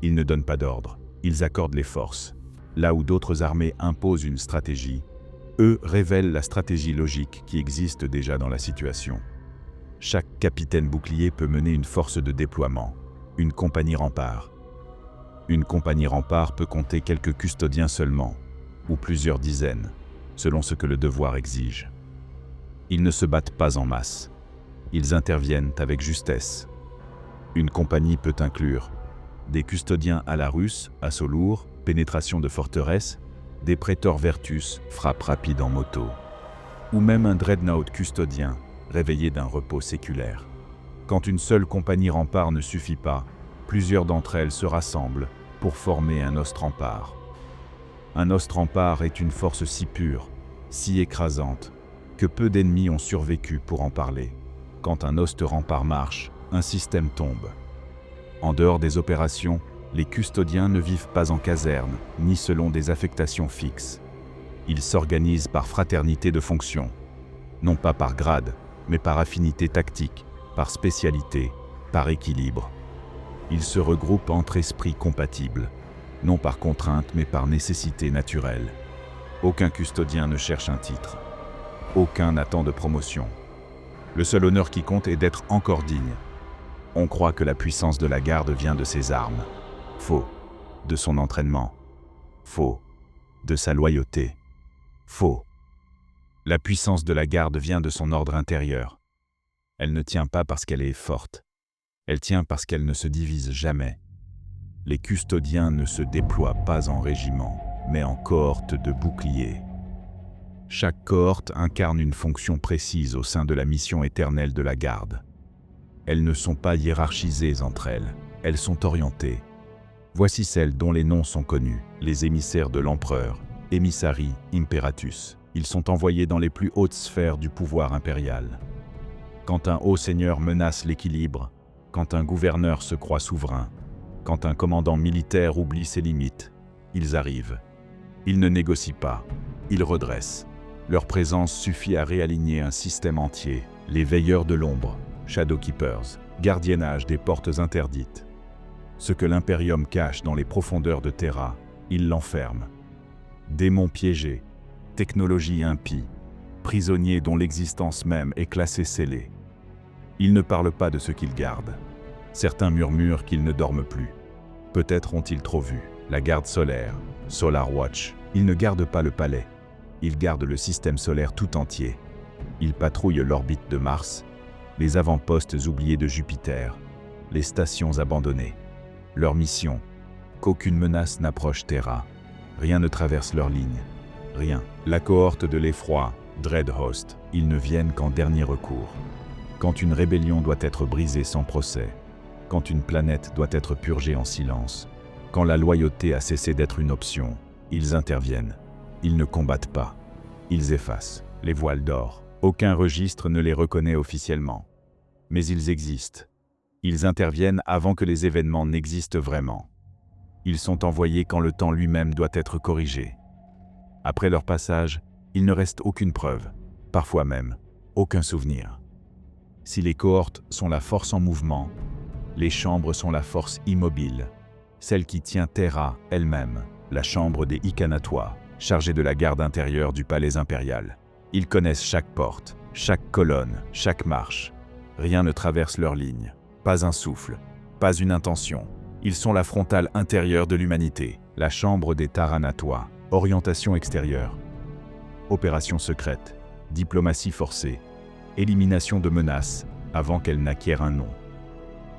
Speaker 1: Ils ne donnent pas d'ordre. Ils accordent les forces. Là où d'autres armées imposent une stratégie, eux révèlent la stratégie logique qui existe déjà dans la situation. Chaque capitaine bouclier peut mener une force de déploiement, une compagnie rempart. Une compagnie rempart peut compter quelques custodiens seulement, ou plusieurs dizaines, selon ce que le devoir exige. Ils ne se battent pas en masse. Ils interviennent avec justesse. Une compagnie peut inclure des custodiens à la russe, assaut lourd, pénétration de forteresse, des prétors vertus, frappe rapide en moto, ou même un dreadnought custodien, réveillé d'un repos séculaire. Quand une seule compagnie rempart ne suffit pas, plusieurs d'entre elles se rassemblent pour former un ostrempart. Un ostrempart est une force si pure, si écrasante, que peu d'ennemis ont survécu pour en parler. Quand un ostrempart marche, un système tombe. En dehors des opérations, les custodiens ne vivent pas en caserne, ni selon des affectations fixes. Ils s'organisent par fraternité de fonctions, non pas par grade, mais par affinité tactique, par spécialité, par équilibre. Ils se regroupent entre esprits compatibles, non par contrainte mais par nécessité naturelle. Aucun custodien ne cherche un titre. Aucun n'attend de promotion. Le seul honneur qui compte est d'être encore digne. On croit que la puissance de la garde vient de ses armes. Faux. De son entraînement. Faux. De sa loyauté. Faux. La puissance de la garde vient de son ordre intérieur. Elle ne tient pas parce qu'elle est forte. Elle tient parce qu'elle ne se divise jamais. Les custodiens ne se déploient pas en régiment, mais en cohorte de boucliers. Chaque cohorte incarne une fonction précise au sein de la mission éternelle de la garde. Elles ne sont pas hiérarchisées entre elles, elles sont orientées. Voici celles dont les noms sont connus, les émissaires de l'empereur, Emissari Imperatus. Ils sont envoyés dans les plus hautes sphères du pouvoir impérial. Quand un haut seigneur menace l'équilibre, quand un gouverneur se croit souverain, quand un commandant militaire oublie ses limites, ils arrivent. Ils ne négocient pas, ils redressent. Leur présence suffit à réaligner un système entier. Les veilleurs de l'ombre, Shadowkeepers, gardiennage des portes interdites. Ce que l'Imperium cache dans les profondeurs de Terra, ils l'enferment. Démons piégés, technologie impie, prisonniers dont l'existence même est classée scellée. Ils ne parlent pas de ce qu'ils gardent. Certains murmurent qu'ils ne dorment plus. Peut-être ont-ils trop vu. La garde solaire, Solar Watch, ils ne gardent pas le palais. Ils gardent le système solaire tout entier. Ils patrouillent l'orbite de Mars, les avant-postes oubliés de Jupiter, les stations abandonnées. Leur mission, qu'aucune menace n'approche Terra. Rien ne traverse leur ligne. Rien. La cohorte de l'effroi, Dreadhost, ils ne viennent qu'en dernier recours. Quand une rébellion doit être brisée sans procès, quand une planète doit être purgée en silence, quand la loyauté a cessé d'être une option, ils interviennent. Ils ne combattent pas. Ils effacent les voiles d'or. Aucun registre ne les reconnaît officiellement. Mais ils existent. Ils interviennent avant que les événements n'existent vraiment. Ils sont envoyés quand le temps lui-même doit être corrigé. Après leur passage, il ne reste aucune preuve, parfois même aucun souvenir. Si les cohortes sont la force en mouvement, les chambres sont la force immobile, celle qui tient Terra elle-même, la chambre des Ikanatois, chargée de la garde intérieure du palais impérial. Ils connaissent chaque porte, chaque colonne, chaque marche. Rien ne traverse leur ligne, pas un souffle, pas une intention. Ils sont la frontale intérieure de l'humanité, la chambre des Taranatois, orientation extérieure, opération secrète, diplomatie forcée, élimination de menaces, avant qu'elle n'acquière un nom.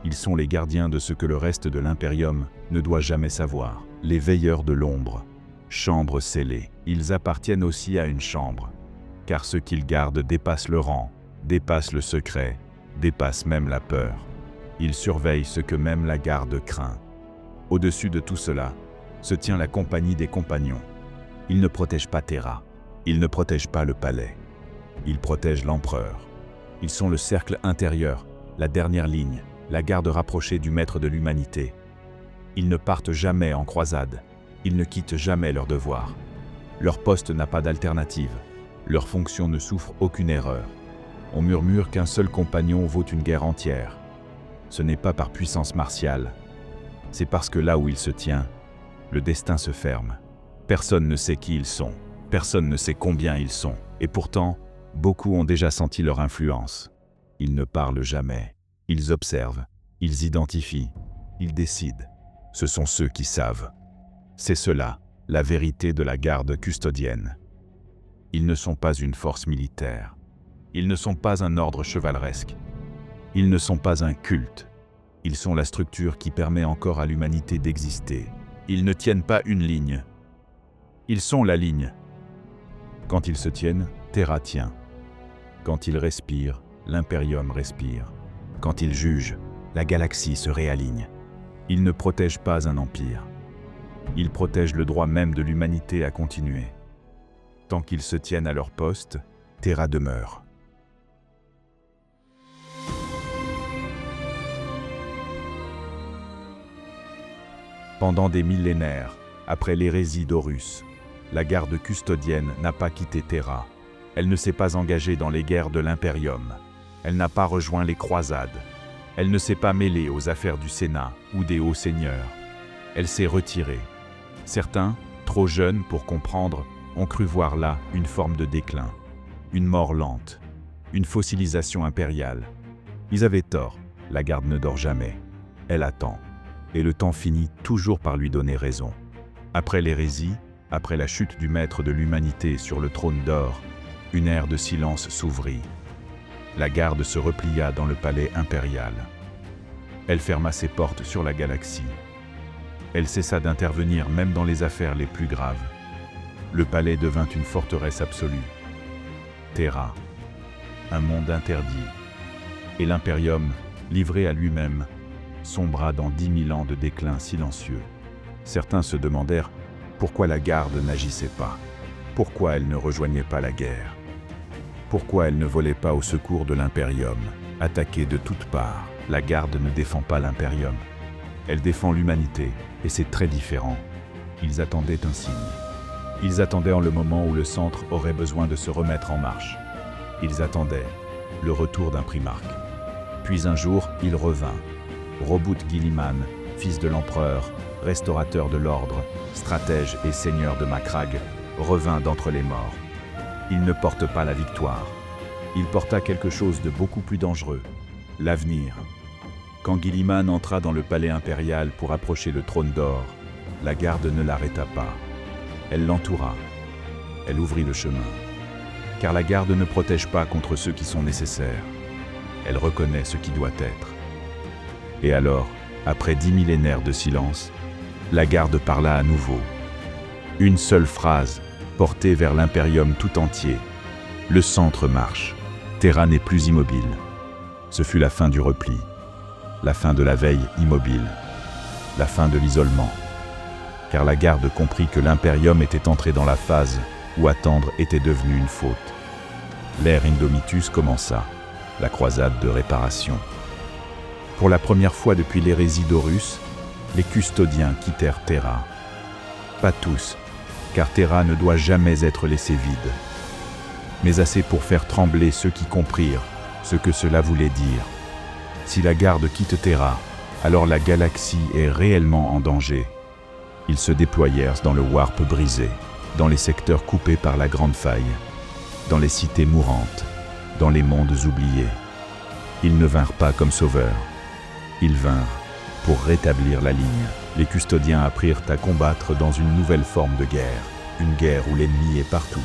Speaker 1: Ils sont les gardiens de ce que le reste de l'Imperium ne doit jamais savoir. Les veilleurs de l'ombre, chambre scellée. Ils appartiennent aussi à une chambre, car ce qu'ils gardent dépasse le rang, dépasse le secret, dépasse même la peur. Ils surveillent ce que même la garde craint. Au-dessus de tout cela, se tient la compagnie des compagnons. Ils ne protègent pas Terra, ils ne protègent pas le palais. Ils protègent l'empereur. Ils sont le cercle intérieur, la dernière ligne, la garde rapprochée du maître de l'humanité. Ils ne partent jamais en croisade, ils ne quittent jamais leur devoir. Leur poste n'a pas d'alternative, leur fonction ne souffre aucune erreur. On murmure qu'un seul compagnon vaut une guerre entière. Ce n'est pas par puissance martiale, c'est parce que là où il se tient, le destin se ferme. Personne ne sait qui ils sont, personne ne sait combien ils sont, et pourtant, beaucoup ont déjà senti leur influence. Ils ne parlent jamais, ils observent, ils identifient, ils décident. Ce sont ceux qui savent. C'est cela, la vérité de la garde custodienne. Ils ne sont pas une force militaire. Ils ne sont pas un ordre chevaleresque. Ils ne sont pas un culte. Ils sont la structure qui permet encore à l'humanité d'exister. Ils ne tiennent pas une ligne. Ils sont la ligne. Quand ils se tiennent, Terra tient. Quand ils respirent, l'Imperium respire. Quand ils jugent, la galaxie se réaligne. Ils ne protègent pas un empire. Ils protègent le droit même de l'humanité à continuer. Tant qu'ils se tiennent à leur poste, Terra demeure. Pendant des millénaires, après l'hérésie d'Horus, la garde custodienne n'a pas quitté Terra. Elle ne s'est pas engagée dans les guerres de l'Imperium. Elle n'a pas rejoint les croisades. Elle ne s'est pas mêlée aux affaires du Sénat ou des hauts seigneurs. Elle s'est retirée. Certains, trop jeunes pour comprendre, ont cru voir là une forme de déclin, une mort lente, une fossilisation impériale. Ils avaient tort, la garde ne dort jamais. Elle attend. Et le temps finit toujours par lui donner raison. Après l'hérésie, après la chute du maître de l'humanité sur le trône d'or, une ère de silence s'ouvrit. La garde se replia dans le palais impérial. Elle ferma ses portes sur la galaxie. Elle cessa d'intervenir même dans les affaires les plus graves. Le palais devint une forteresse absolue. Terra, un monde interdit. Et l'Imperium, livré à lui-même, sombra dans 10 000 ans de déclin silencieux. Certains se demandèrent pourquoi la garde n'agissait pas, pourquoi elle ne rejoignait pas la guerre, pourquoi elle ne volait pas au secours de l'Imperium, attaquée de toutes parts. La garde ne défend pas l'Imperium, elle défend l'humanité, et c'est très différent. Ils attendaient un signe. Ils attendaient en le moment où le centre aurait besoin de se remettre en marche. Ils attendaient le retour d'un primarque. Puis un jour, il revint. Roboute Guilliman, fils de l'empereur, restaurateur de l'ordre, stratège et seigneur de Macragge, revint d'entre les morts. Il ne porte pas la victoire. Il porta quelque chose de beaucoup plus dangereux, l'avenir. Quand Guilliman entra dans le palais impérial pour approcher le trône d'or, la garde ne l'arrêta pas. Elle l'entoura. Elle ouvrit le chemin. Car la garde ne protège pas contre ceux qui sont nécessaires. Elle reconnaît ce qui doit être. Et alors, après 10 millénaires de silence, la garde parla à nouveau. Une seule phrase, portée vers l'Imperium tout entier. Le centre marche. Terra n'est plus immobile. Ce fut la fin du repli. La fin de la veille immobile. La fin de l'isolement. Car la garde comprit que l'Imperium était entré dans la phase où attendre était devenu une faute. L'ère Indomitus commença, la croisade de réparation. Pour la première fois depuis l'hérésie d'Horus, les custodiens quittèrent Terra. Pas tous, car Terra ne doit jamais être laissée vide, mais assez pour faire trembler ceux qui comprirent ce que cela voulait dire. Si la garde quitte Terra, alors la galaxie est réellement en danger. Ils se déployèrent dans le warp brisé, dans les secteurs coupés par la grande faille, dans les cités mourantes, dans les mondes oubliés. Ils ne vinrent pas comme sauveurs. Ils vinrent pour rétablir la ligne. Les custodiens apprirent à combattre dans une nouvelle forme de guerre, une guerre où l'ennemi est partout.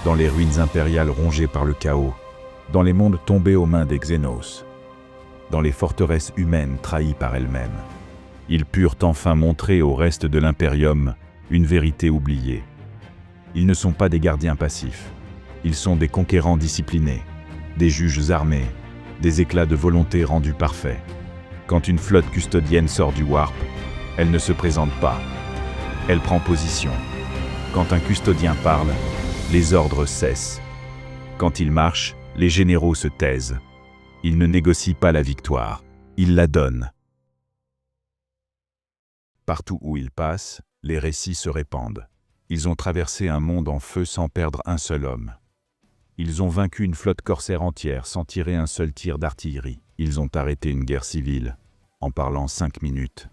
Speaker 1: Dans les ruines impériales rongées par le chaos, dans les mondes tombés aux mains des Xénos, dans les forteresses humaines trahies par elles-mêmes. Ils purent enfin montrer au reste de l'Imperium une vérité oubliée. Ils ne sont pas des gardiens passifs. Ils sont des conquérants disciplinés, des juges armés, des éclats de volonté rendus parfaits. Quand une flotte custodienne sort du Warp, elle ne se présente pas. Elle prend position. Quand un custodien parle, les ordres cessent. Quand il marche, les généraux se taisent. Ils ne négocient pas la victoire, ils la donnent. Partout où ils passent, les récits se répandent. Ils ont traversé un monde en feu sans perdre un seul homme. Ils ont vaincu une flotte corsaire entière sans tirer un seul tir d'artillerie. Ils ont arrêté une guerre civile en parlant 5 minutes.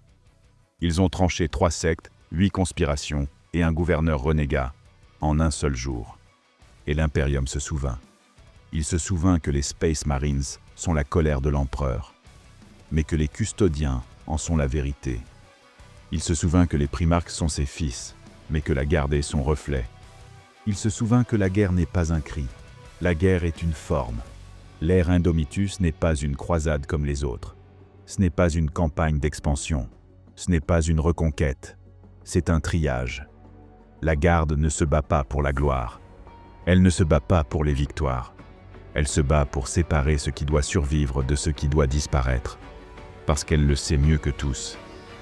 Speaker 1: Ils ont tranché 3 sectes, 8 conspirations et un gouverneur renégat en un seul jour. Et l'Imperium se souvint. Il se souvint que les Space Marines sont la colère de l'empereur, mais que les custodiens en sont la vérité. Il se souvint que les primarques sont ses fils, mais que la garde est son reflet. Il se souvint que la guerre n'est pas un cri, la guerre est une forme. L'ère Indomitus n'est pas une croisade comme les autres. Ce n'est pas une campagne d'expansion, ce n'est pas une reconquête, c'est un triage. La garde ne se bat pas pour la gloire, elle ne se bat pas pour les victoires. Elle se bat pour séparer ce qui doit survivre de ce qui doit disparaître. Parce qu'elle le sait mieux que tous.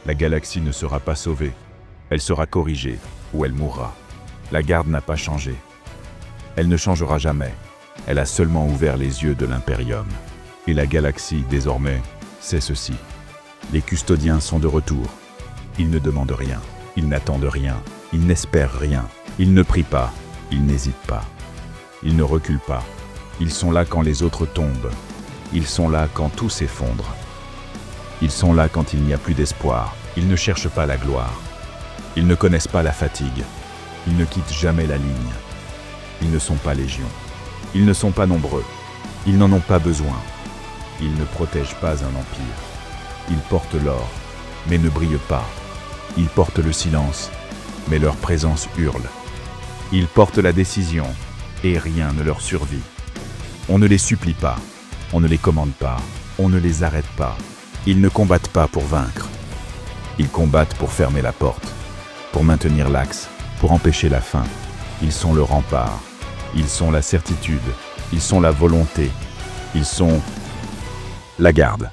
Speaker 1: La galaxie ne sera pas sauvée. Elle sera corrigée ou elle mourra. La garde n'a pas changé. Elle ne changera jamais. Elle a seulement ouvert les yeux de l'Imperium. Et la galaxie, désormais, sait ceci. Les custodiens sont de retour. Ils ne demandent rien. Ils n'attendent rien. Ils n'espèrent rien. Ils ne prient pas. Ils n'hésitent pas. Ils ne reculent pas. Ils sont là quand les autres tombent. Ils sont là quand tout s'effondre. Ils sont là quand il n'y a plus d'espoir. Ils ne cherchent pas la gloire. Ils ne connaissent pas la fatigue. Ils ne quittent jamais la ligne. Ils ne sont pas légion. Ils ne sont pas nombreux. Ils n'en ont pas besoin. Ils ne protègent pas un empire. Ils portent l'or, mais ne brillent pas. Ils portent le silence, mais leur présence hurle. Ils portent la décision, et rien ne leur survit. On ne les supplie pas, on ne les commande pas, on ne les arrête pas. Ils ne combattent pas pour vaincre. Ils combattent pour fermer la porte, pour maintenir l'axe, pour empêcher la fin. Ils sont le rempart, ils sont la certitude, ils sont la volonté, ils sont la garde.